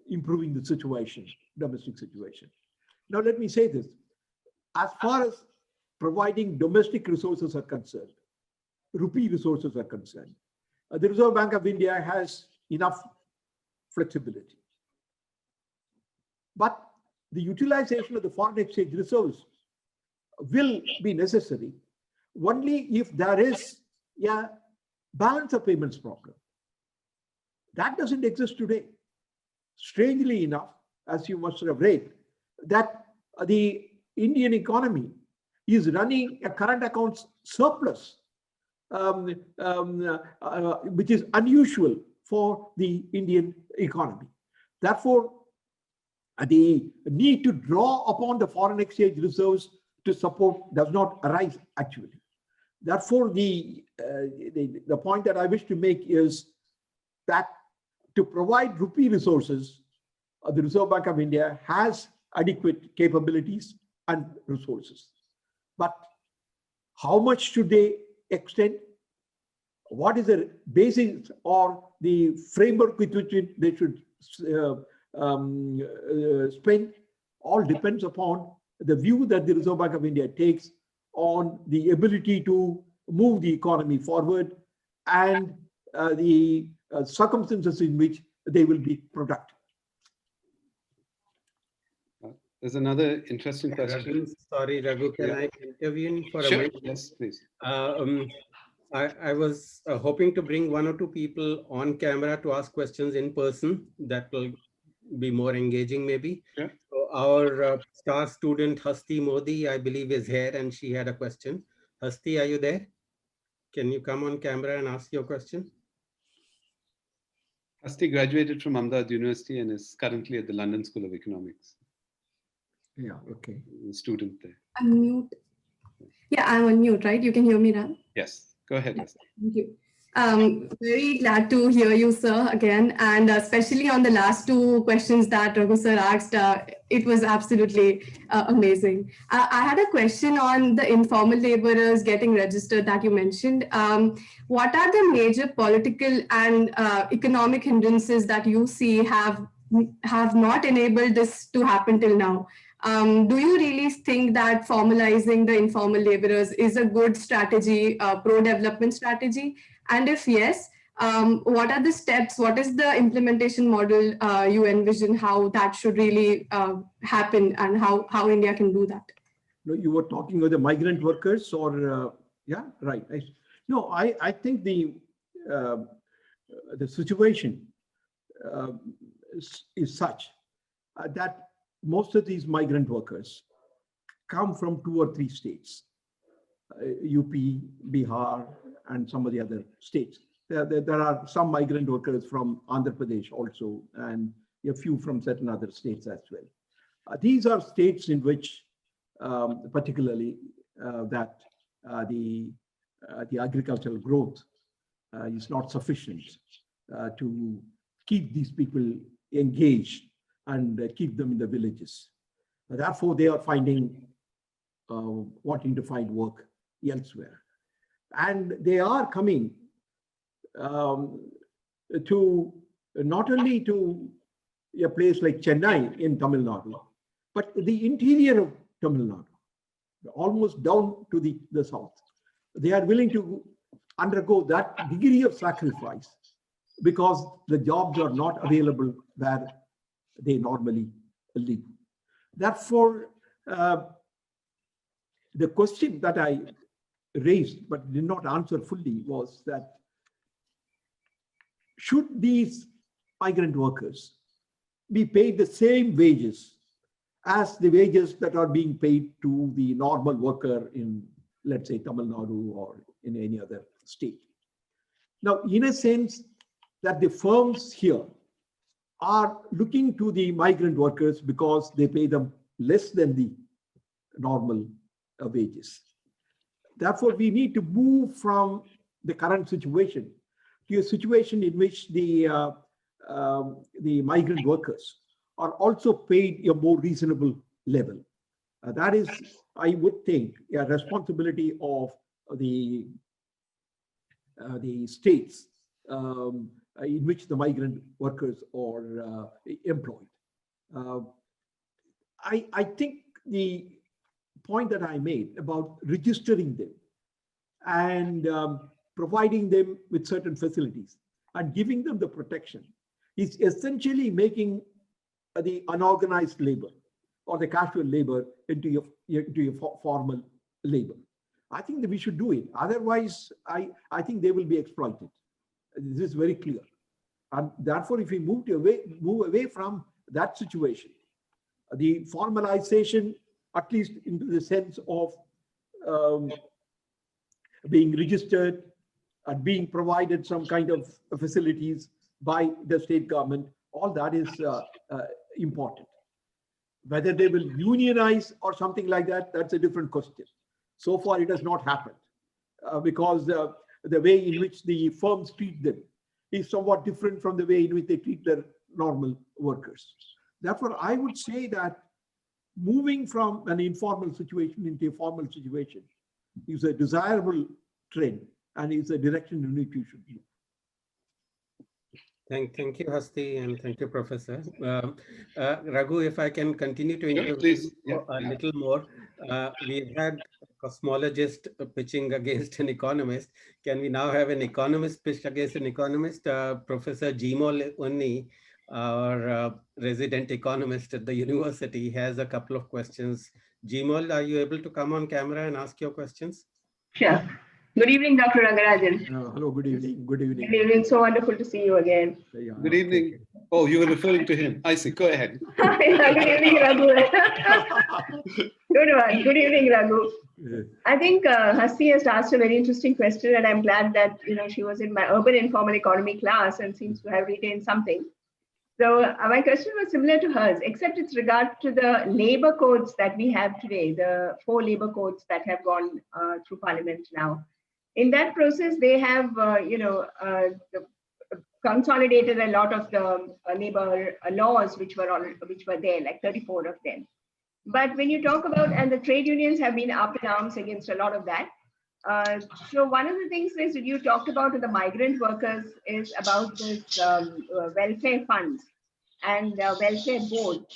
improving the situation, domestic situation? Now, let me say this. As far as providing domestic resources are concerned, rupee resources are concerned, the Reserve Bank of India has enough flexibility. But the utilization of the foreign exchange reserves will be necessary only if there is a balance of payments problem. That doesn't exist today. Strangely enough, as you must have read, that the Indian economy is running a current accounts surplus, which is unusual for the Indian economy. Therefore, the need to draw upon the foreign exchange reserves to support does not arise actually. Therefore, the point that I wish to make is that to provide rupee resources, the Reserve Bank of India has adequate capabilities and resources. But how much should they extend? What is the basis or the framework with which they should spend? All depends upon the view that the Reserve Bank of India takes on the ability to move the economy forward and the circumstances in which they will be productive.
There's another interesting question.
Sorry, Raghu, can I intervene for a
Sure.
minute?
Yes, please.
I was hoping to bring one or two people on camera to ask questions in person. That will be more engaging, maybe.
Yeah.
So our star student, Hasti Modi, I believe is here, and she had a question. Hasti, are you there? Can you come on camera and ask your question?
Hasti graduated from Ahmedabad University and is currently at the London School of Economics.
Yeah, okay.
A student there.
I'm mute. Yeah, I'm on mute, right? You can hear me now?
Yes, go ahead, Hasti.
Thank you. Very glad to hear you, sir, again, and especially on the last two questions that Raghu sir asked, it was absolutely amazing. I had a question on the informal laborers getting registered that you mentioned. What are the major political and economic hindrances that you see have not enabled this to happen till now? Do you really think that formalizing the informal laborers is a good strategy, pro-development strategy? And if yes, what are the steps? What is the implementation model you envision how that should really happen and how India can do that?
No, you were talking about the migrant workers or, yeah, right. No, I think the situation is such that most of these migrant workers come from 2 or 3 states, UP, Bihar, and some of the other states. There are some migrant workers from Andhra Pradesh also, and a few from certain other states as well. These are states in which, particularly, that the agricultural growth is not sufficient to keep these people engaged and keep them in the villages. Therefore, they are wanting to find work elsewhere. And they are coming to not only to a place like Chennai in Tamil Nadu, but the interior of Tamil Nadu, almost down to the south. They are willing to undergo that degree of sacrifice because the jobs are not available where they normally live. Therefore, the question that I raised but did not answer fully was that should these migrant workers be paid the same wages as the wages that are being paid to the normal worker in, let's say, Tamil Nadu or in any other state? Now, in a sense, that the firms here are looking to the migrant workers because they pay them less than the normal wages. Therefore, we need to move from the current situation to a situation in which the migrant workers are also paid a more reasonable level. That is, I would think, a responsibility of the states in which the migrant workers are employed. I think the point that I made about registering them and providing them with certain facilities and giving them the protection is essentially making the unorganized labor or the casual labor into a formal labor. I think that we should do it. Otherwise, I think they will be exploited. This is very clear. And therefore, if we move away from that situation, the formalization, at least into the sense of being registered and being provided some kind of facilities by the state government, all that is important. Whether they will unionize or something like that, that's a different question. So far, it has not happened because the way in which the firms treat them is somewhat different from the way in which they treat their normal workers. Therefore, I would say that moving from an informal situation into a formal situation is a desirable trend and is a direction in which we should move.
Thank you, Hasti, and thank you, Professor. Raghu, if I can continue to interview a little more. We've had a cosmologist pitching against an economist. Can we now have an economist pitch against an economist? Professor Jimol Unni, our resident economist at the university, has a couple of questions. Jimol, are you able to come on camera and ask your questions?
Sure. Good evening, Dr. Rangarajan.
Hello, good evening. Good evening.
Good evening. So wonderful to see you again.
Good evening. Oh, you were referring to him. I see. Go ahead.
Good evening, Raghu. Good one. Good evening, Raghu. I think Hasti has asked a very interesting question, and I'm glad that she was in my urban informal economy class and seems to have retained something. So my question was similar to hers, except it's regard to the labor codes that we have today, the 4 labor codes that have gone through Parliament now. In that process, they have, consolidated a lot of the labor laws which were there, like 34 of them. But when you talk about, and the trade unions have been up in arms against a lot of that. So one of the things is that you talked about with the migrant workers is about this welfare funds and welfare board.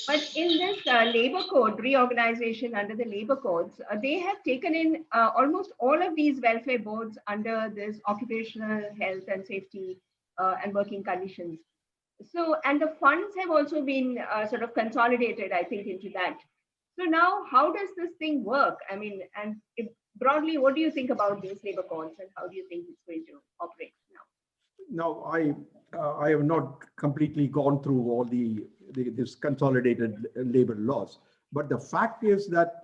But in this labor code reorganization under the labor codes, they have taken in almost all of these welfare boards under this occupational health and safety and working conditions. So, and the funds have also been sort of consolidated, I think, into that. So now, how does this thing work? I mean, and broadly, what do you think about these labor codes and how do you think it's going to operate now?
No, I have not completely gone through all this consolidated labor laws, but the fact is that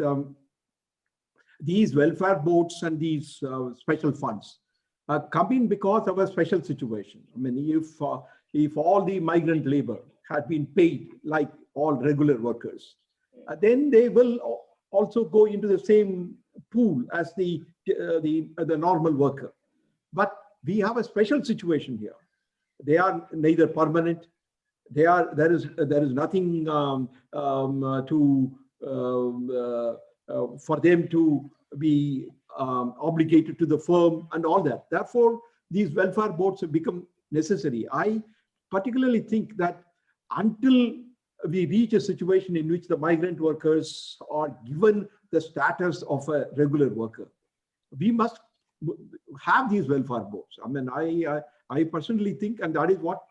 these welfare boards and these special funds come in because of a special situation. I mean, if all the migrant labor had been paid like all regular workers, then they will also go into the same pool as the normal worker. But we have a special situation here. They are neither permanent. There is nothing for them to be obligated to the firm and all that. Therefore, these welfare boards have become necessary. I particularly think that until we reach a situation in which the migrant workers are given the status of a regular worker, we must have these welfare boards. I mean, I personally think, and that is what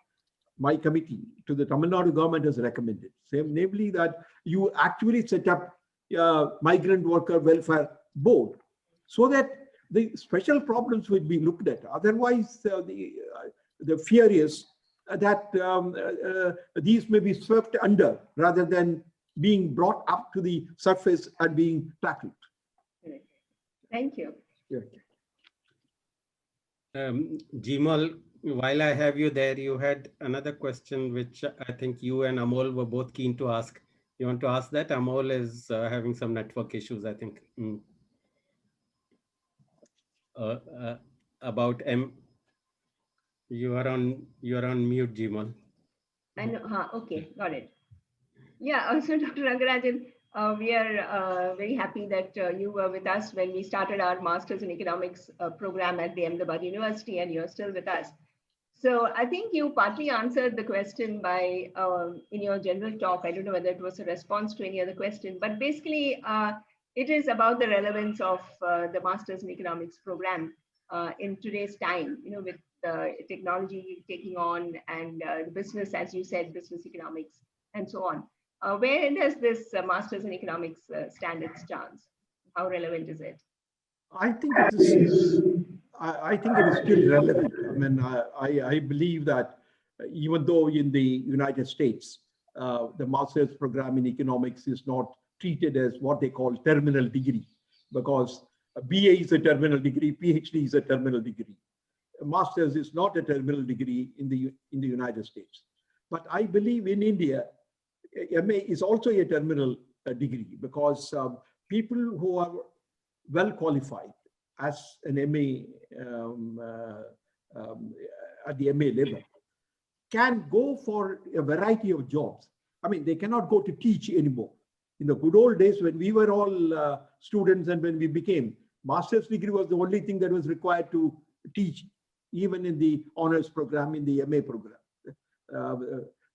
my committee to the Tamil Nadu government has recommended, namely that you actually set up a migrant worker welfare board so that the special problems will be looked at. Otherwise, the fear is that these may be swept under rather than being brought up to the surface and being tackled.
Thank you.
Yeah.
Jimal, while I have you there, you had another question which I think you and Amol were both keen to ask. You want to ask that? Amol is having some network issues, I think. About you are on mute, Jimal.
I know. Okay, got it. Yeah. Also, Dr. Rangarajan, we are very happy that you were with us when we started our Masters in Economics program at the Ahmedabad University, and you're still with us. So I think you partly answered the question by in your general talk. I don't know whether it was a response to any other question, but basically it is about the relevance of the Masters in Economics program in today's time, with technology taking on and business, as you said, business economics and so on. Where does this Masters in Economics stand its chance? How relevant is it?
I think it is. I think it is still relevant. I mean, I believe that even though in the United States, the master's program in economics is not treated as what they call terminal degree, because a BA is a terminal degree, PhD is a terminal degree. A master's is not a terminal degree in the United States. But I believe in India, MA is also a terminal degree, because people who are well qualified as an MA at the MA level can go for a variety of jobs. I mean, they cannot go to teach anymore. In the good old days when we were all students and when we became, master's degree was the only thing that was required to teach, even in the honors program, in the MA program.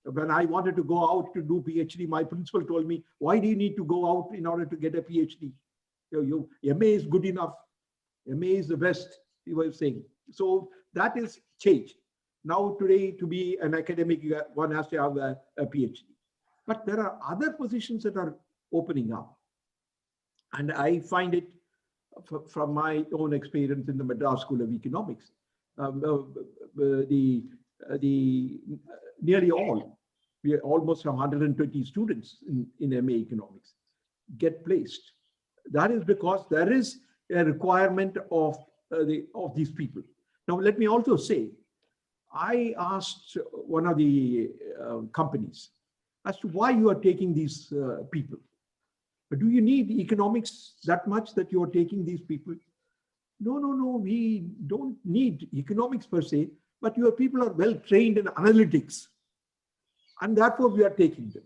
When I wanted to go out to do PhD, my principal told me, why do you need to go out in order to get a PhD? MA is good enough. MA is the best, he was saying. So that is changed. Now today, to be an academic, one has to have a PhD. But there are other positions that are opening up. And I find it from my own experience in the Madras School of Economics. Nearly all, we almost 120 students in MA Economics get placed. That is because there is a requirement of these people. Now, let me also say, I asked one of the companies as to why you are taking these people. Do you need economics that much that you are taking these people? No, we don't need economics per se, but your people are well trained in analytics, and therefore we are taking them.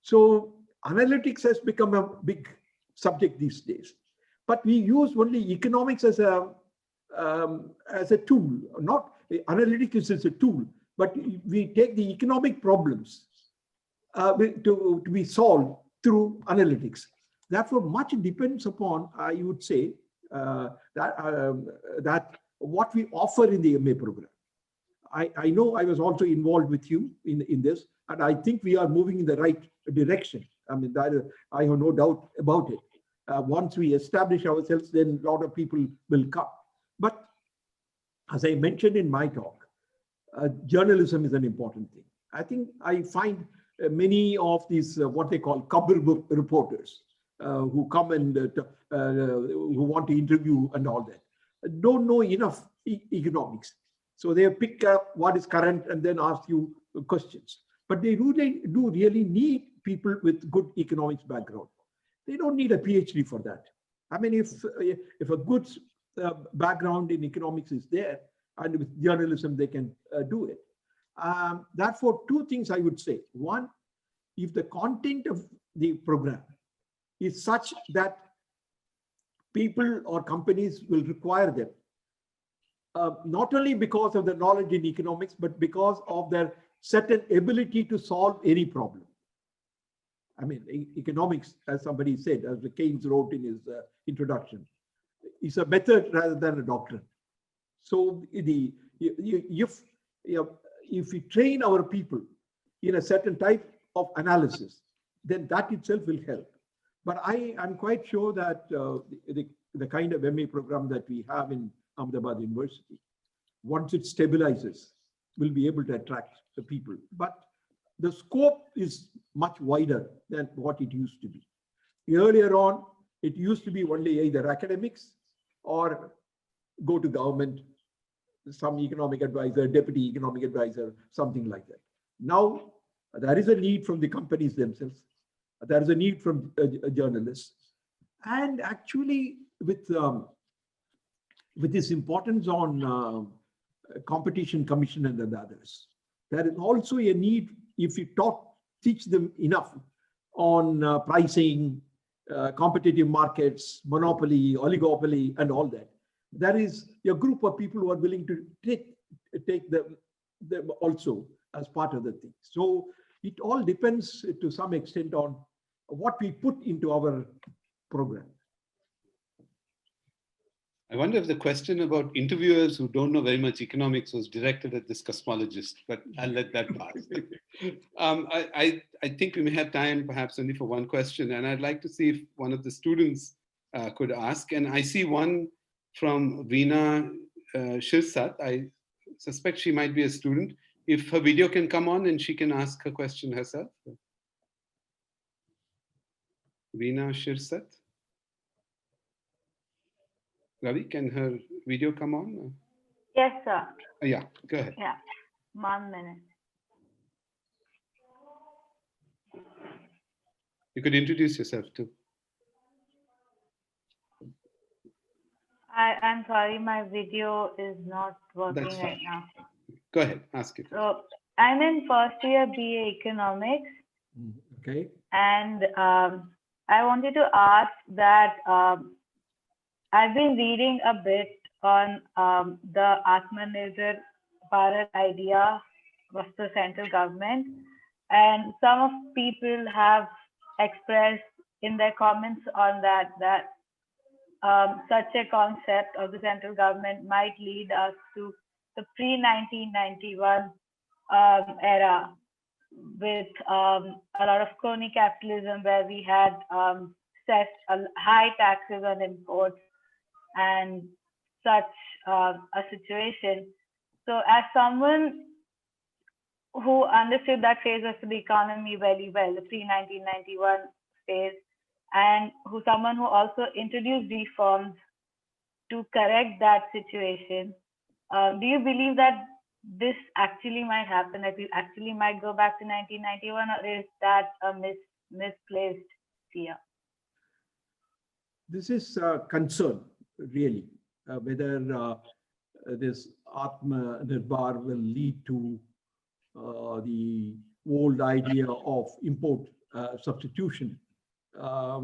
So analytics has become a big subject these days, but we use only economics as a tool. Not analytics is a tool, but we take the economic problems to be solved through analytics. Therefore, much depends upon, I would say, that what we offer in the MA program. I know I was also involved with you in this, and I think we are moving in the right direction. I mean, I have no doubt about it. Once we establish ourselves, then a lot of people will come. But as I mentioned in my talk, journalism is an important thing. I think I find many of these what they call cover reporters who come and who want to interview and all that don't know enough economics. So they pick up what is current and then ask you questions. but they do really need people with good economics background. They don't need a PhD for that. I mean, if a good background in economics is there, and with journalism, they can do it. Therefore, two things I would say. One, if the content of the program is such that people or companies will require them, not only because of the knowledge in economics, but because of their certain ability to solve any problem. I mean, economics, as somebody said, as Keynes wrote in his introduction, is a method rather than a doctrine. So if we train our people in a certain type of analysis, then that itself will help. But I am quite sure that the kind of MA program that we have in Ahmedabad University, once it stabilizes, will be able to attract the people. But the scope is much wider than what it used to be. Earlier on, it used to be only either academics or go to government, some economic advisor, deputy economic advisor, something like that. Now, there is a need from the companies themselves. There is a need from journalists. And actually, with this importance on competition commission and others, there is also a need, if you teach them enough on pricing, competitive markets, monopoly, oligopoly, and all that. There is a group of people who are willing to take them also as part of the thing. So it all depends to some extent on what we put into our program.
I wonder if the question about interviewers who don't know very much economics was directed at this cosmologist, but I'll let that pass. I think we may have time perhaps only for one question, and I'd like to see if one of the students could ask. And I see one from Veena Shirsat. I suspect she might be a student. If her video can come on and she can ask her question herself. Veena Shirsat. Ravi, can her video come on?
Yes, sir.
Yeah, go ahead.
Yeah, 1 minute.
You could introduce yourself too.
I'm sorry, my video is not working
That's
right
fine.
now.
Go ahead, ask it.
So I'm in first year BA Economics.
Okay.
And I wanted to ask that I've been reading a bit on the Atmanirbhar Bharat idea of the central government, and some of people have expressed in their comments on that such a concept of the central government might lead us to the pre-1991 era with a lot of crony capitalism, where we had set high taxes on imports and such a situation. So as someone who understood that phase of the economy very well, the pre-1991 phase, and someone who also introduced reforms to correct that situation, do you believe that this actually might happen, that we actually might go back to 1991, or is that a misplaced fear?
This is a concern, really, whether this Atmanirbhar will lead to the old idea of import substitution. I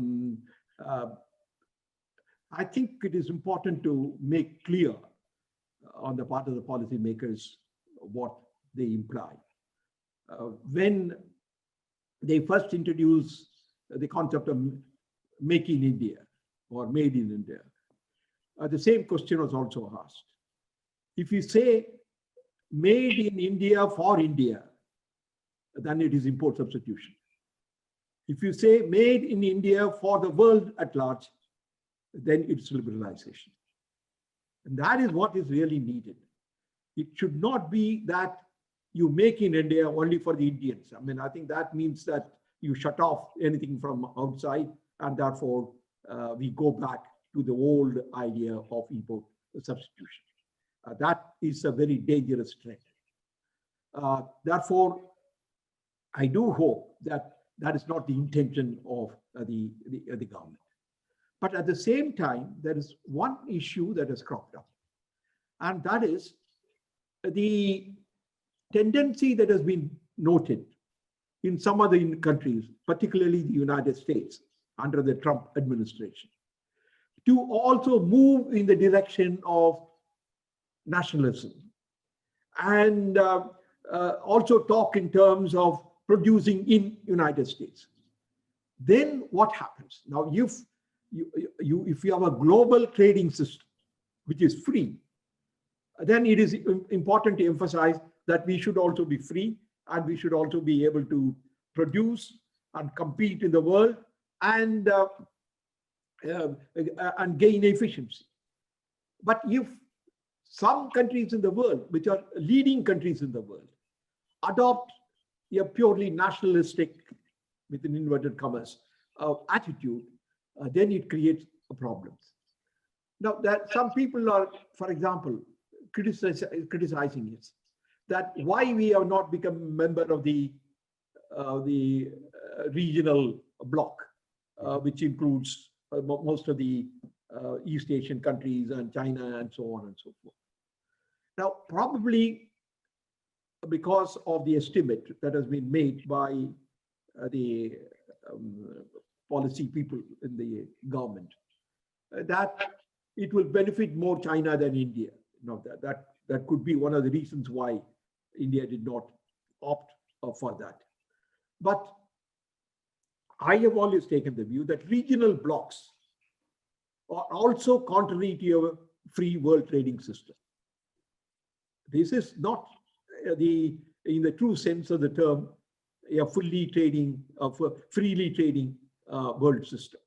think it is important to make clear on the part of the policymakers what they imply. When they first introduced the concept of Make in India or Made in India, the same question was also asked. If you say Made in India for India, then it is import substitution. If you say Made in India for the world at large, then it's liberalization. And that is what is really needed. It should not be that you make in India only for the Indians. I mean, I think that means that you shut off anything from outside, and therefore we go back to the old idea of import substitution. That is a very dangerous trend. Therefore, I do hope that that is not the intention of the government. But at the same time, there is one issue that has cropped up, and that is the tendency that has been noted in some other countries, particularly the United States under the Trump administration, to also move in the direction of nationalism and also talk in terms of producing in United States. Then what happens? Now, if you have a global trading system, which is free, then it is important to emphasize that we should also be free, and we should also be able to produce and compete in the world and gain efficiency. But if some countries in the world, which are leading countries in the world, adopt a purely nationalistic, with an inverted commas, attitude, then it creates problems. Now, that some people are, for example, criticizing it, that why we have not become a member of the regional bloc, which includes most of the East Asian countries and China and so on and so forth. Now, probably because of the estimate that has been made by the policy people in the government, that it will benefit more China than India. Now, that could be one of the reasons why India did not opt for that. But I have always taken the view that regional blocs are also contrary to a free world trading system. This is not in the true sense of the term, a freely trading world system.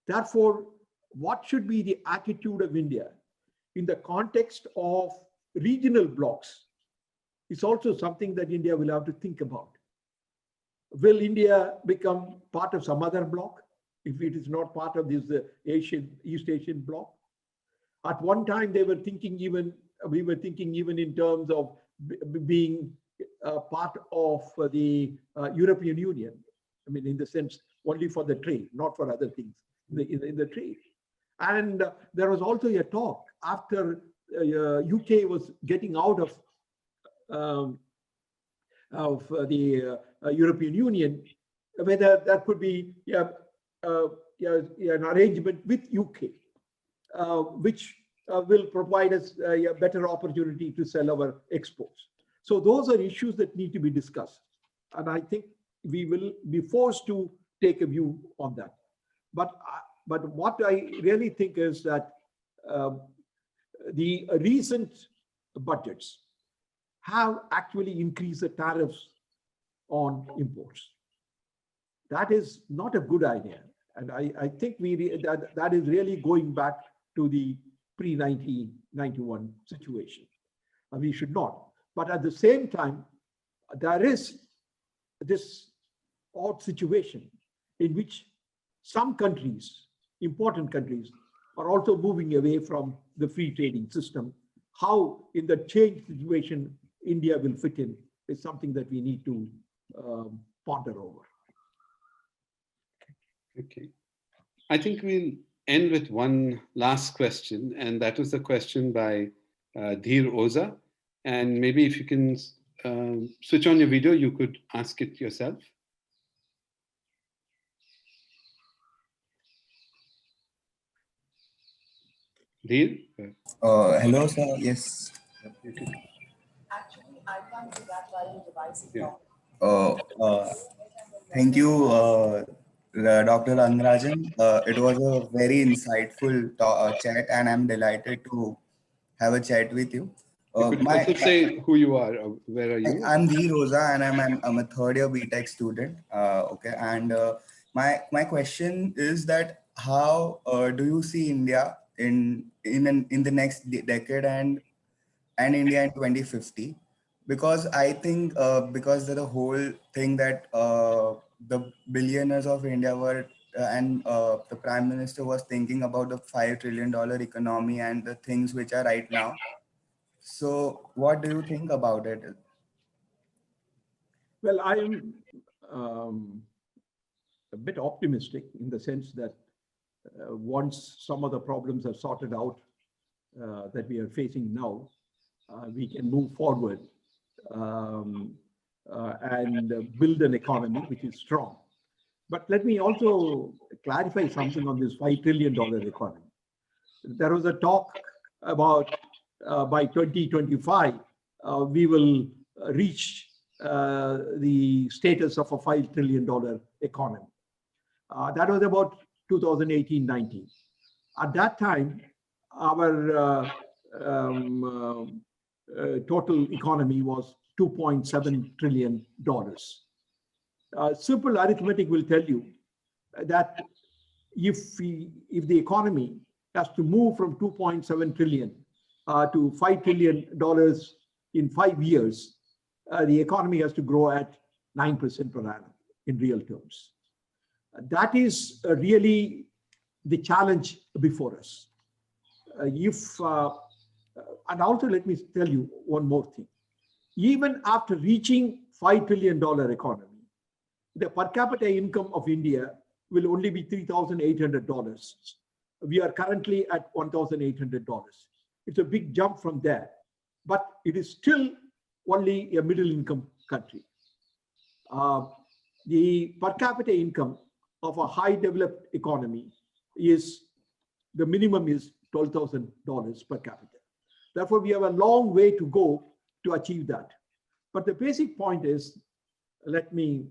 Therefore, what should be the attitude of India in the context of regional blocs is also something that India will have to think about. Will India become part of some other bloc if it is not part of this East Asian bloc? At one time, we were thinking even in terms of being part of the European Union. I mean, in the sense only for the trade, not for other things in the trade. And there was also a talk after UK was getting out of the European Union, whether that could be an arrangement with UK, which will provide us a better opportunity to sell our exports. So those are issues that need to be discussed. And I think we will be forced to take a view on that. But what I really think is that the recent budgets have actually increased the tariffs on imports. That is not a good idea. And I think that is really going back to the pre-1991 situation. We should not. But at the same time, there is this odd situation in which some countries, important countries, are also moving away from the free trading system. How in the changed situation India will fit in is something that we need to ponder over.
Okay. I think we'll end with one last question, and that was a question by Dheer Oza. And maybe if you can switch on your video, you could ask it yourself. Dheer?
Hello, sir. Yes.
Actually, I can't do that while the device is
Thank you, Dr. Rangarajan. It was a very insightful chat, and I'm delighted to have a chat with you.
You could also say who you are, or where are you?
I'm Dheer Oza, and I'm a third year BTech student. Okay, and my question is that how do you see India in the next decade and India in 2050? Because I think because the whole thing that the billionaires of India were and the Prime Minister was thinking about the $5 trillion economy and the things which are right now. So what do you think about it?
Well, I am a bit optimistic in the sense that once some of the problems are sorted out that we are facing now, we can move forward and build an economy which is strong. But let me also clarify something on this $5 trillion economy. There was a talk about by 2025, we will reach the status of a $5 trillion economy. That was about 2018-19. At that time, our total economy was $2.7 trillion. Simple arithmetic will tell you that if the economy has to move from 2.7 trillion to $5 trillion in 5 years, the economy has to grow at 9% per annum in real terms. That is really the challenge before us. And also let me tell you one more thing. Even after reaching $5 trillion economy, the per capita income of India will only be $3,800. We are currently at $1,800. It's a big jump from there, but it is still only a middle income country. The per capita income of a high developed economy is, the minimum is $12,000 per capita. Therefore, we have a long way to go to achieve that. But the basic point is, let me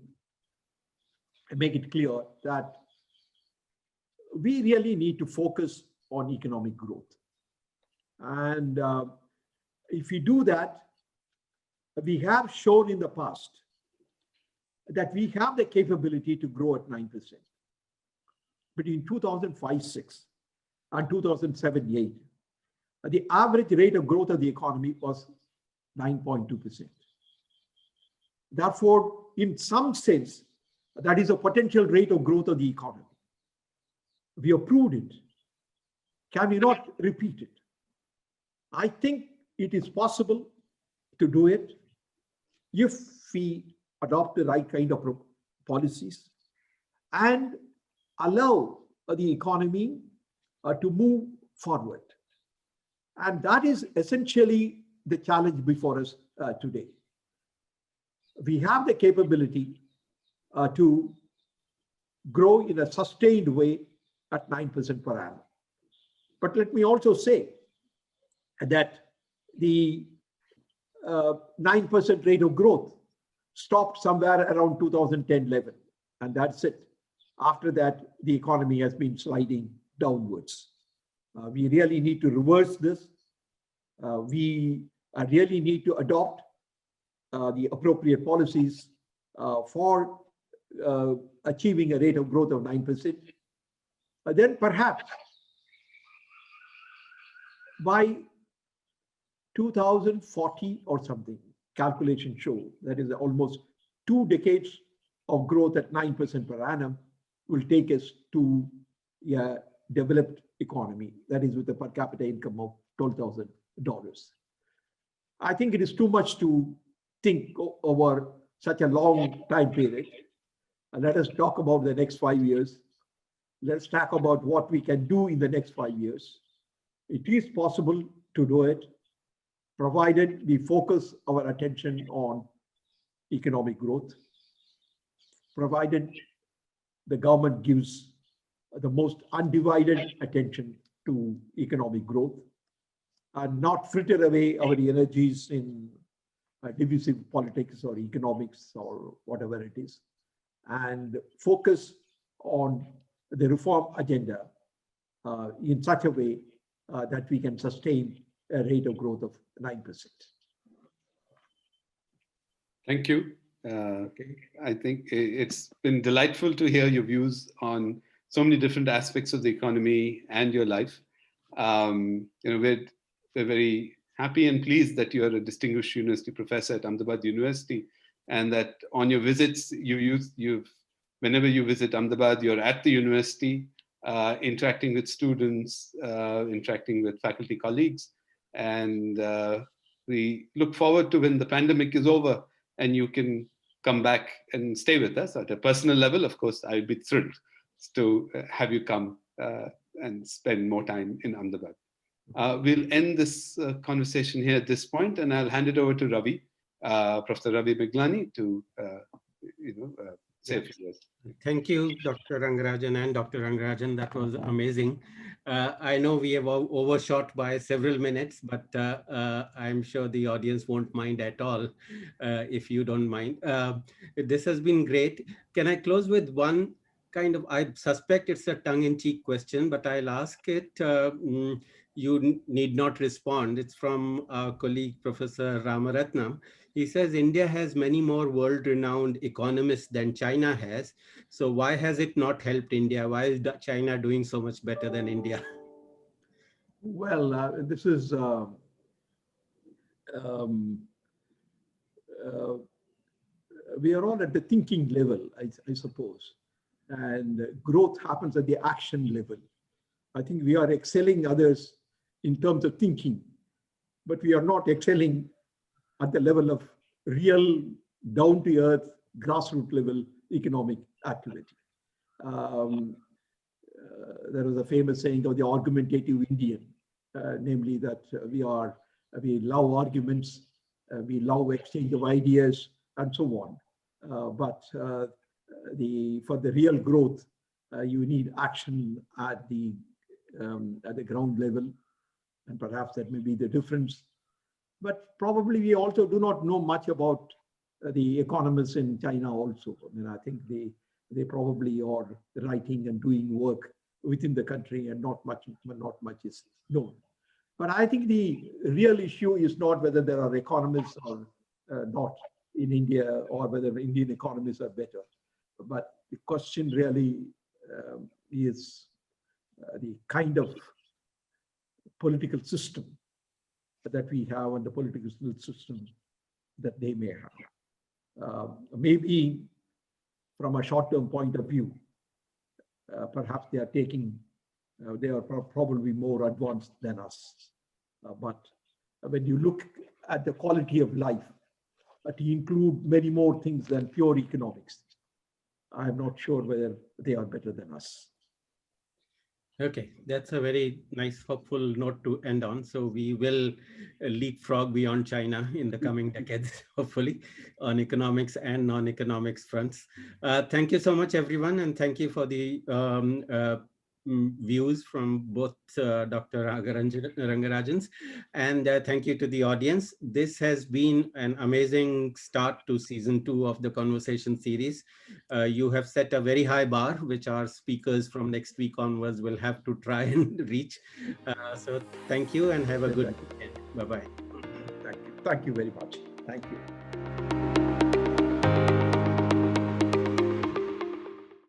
make it clear that we really need to focus on economic growth. And if we do that, we have shown in the past that we have the capability to grow at 9%. Between 2005-06 and 2007-08, the average rate of growth of the economy was 9.2%. Therefore, in some sense, that is a potential rate of growth of the economy. We have proved it. Can we not repeat it? I think it is possible to do it if we adopt the right kind of policies and allow the economy to move forward. And that is essentially the challenge before us today. We have the capability to grow in a sustained way at 9% per annum. But let me also say that the 9% rate of growth stopped somewhere around 2010-11, and that's it. After that, the economy has been sliding downwards. We really need to reverse this. We really need to adopt the appropriate policies for achieving a rate of growth of 9%. Then perhaps by 2040 or something, calculations show that is almost 2 decades of growth at 9% per annum will take us to a developed economy, that is with a per capita income of $12,000. I think it is too much to think over such a long time period. Let us talk about the next 5 years. Let's talk about what we can do in the next 5 years. It is possible to do it, provided we focus our attention on economic growth, provided the government gives the most undivided attention to economic growth and not fritter away our energies in divisive politics or economics or whatever it is, and focus on the reform agenda in such a way that we can sustain a rate of growth of 9%.
Thank you. I think it's been delightful to hear your views on so many different aspects of the economy and your life. We're very happy and pleased that you are a distinguished university professor at Ahmedabad University, and that on your visits, whenever you visit Ahmedabad, you're at the university, interacting with students, interacting with faculty colleagues. And we look forward to when the pandemic is over and you can come back and stay with us. At a personal level, of course, I'd be thrilled to have you come and spend more time in Ahmedabad. We'll end this conversation here at this point, and I'll hand it over to Ravi, Professor Ravi Miglani, to say a few words.
Thank you, Dr. Rangarajan and Dr. Rangarajan. That was amazing. I know we have overshot by several minutes, but I'm sure the audience won't mind at all if you don't mind. This has been great. Can I close with one kind of, I suspect it's a tongue-in-cheek question, but I'll ask it. You need not respond. It's from our colleague, Professor Ramaratnam. He says, India has many more world-renowned economists than China has. So why has it not helped India? Why is China doing so much better than India?
Well, this is we are all at the thinking level, I suppose, and growth happens at the action level. I think we are excelling others in terms of thinking, but we are not excelling at the level of real down-to-earth, grassroots level economic activity. There was a famous saying of the argumentative Indian, namely that we love arguments, we love exchange of ideas, and so on. But for the real growth, you need action at the ground level, and perhaps that may be the difference. But probably we also do not know much about the economists in China also. I mean, I think they probably are writing and doing work within the country, and not much is known. But I think the real issue is not whether there are economists or not in India, or whether Indian economists are better. But the question really is the kind of political system that we have and the political system that they may have. Maybe from a short-term point of view, perhaps they are probably more advanced than us. But when you look at the quality of life, to include many more things than pure economics, I'm not sure whether they are better than us.
Okay, that's a very nice, hopeful note to end on. So we will leapfrog beyond China in the coming decades, hopefully, on economics and non-economics fronts. Thank you so much, everyone, and thank you for the views from both Dr. Rangarajan's, and thank you to the audience. This has been an amazing start to season 2 of the conversation series. You have set a very high bar, which our speakers from next week onwards will have to try and reach. So thank you and have a good weekend. Bye-bye.
Thank you very much. Thank you.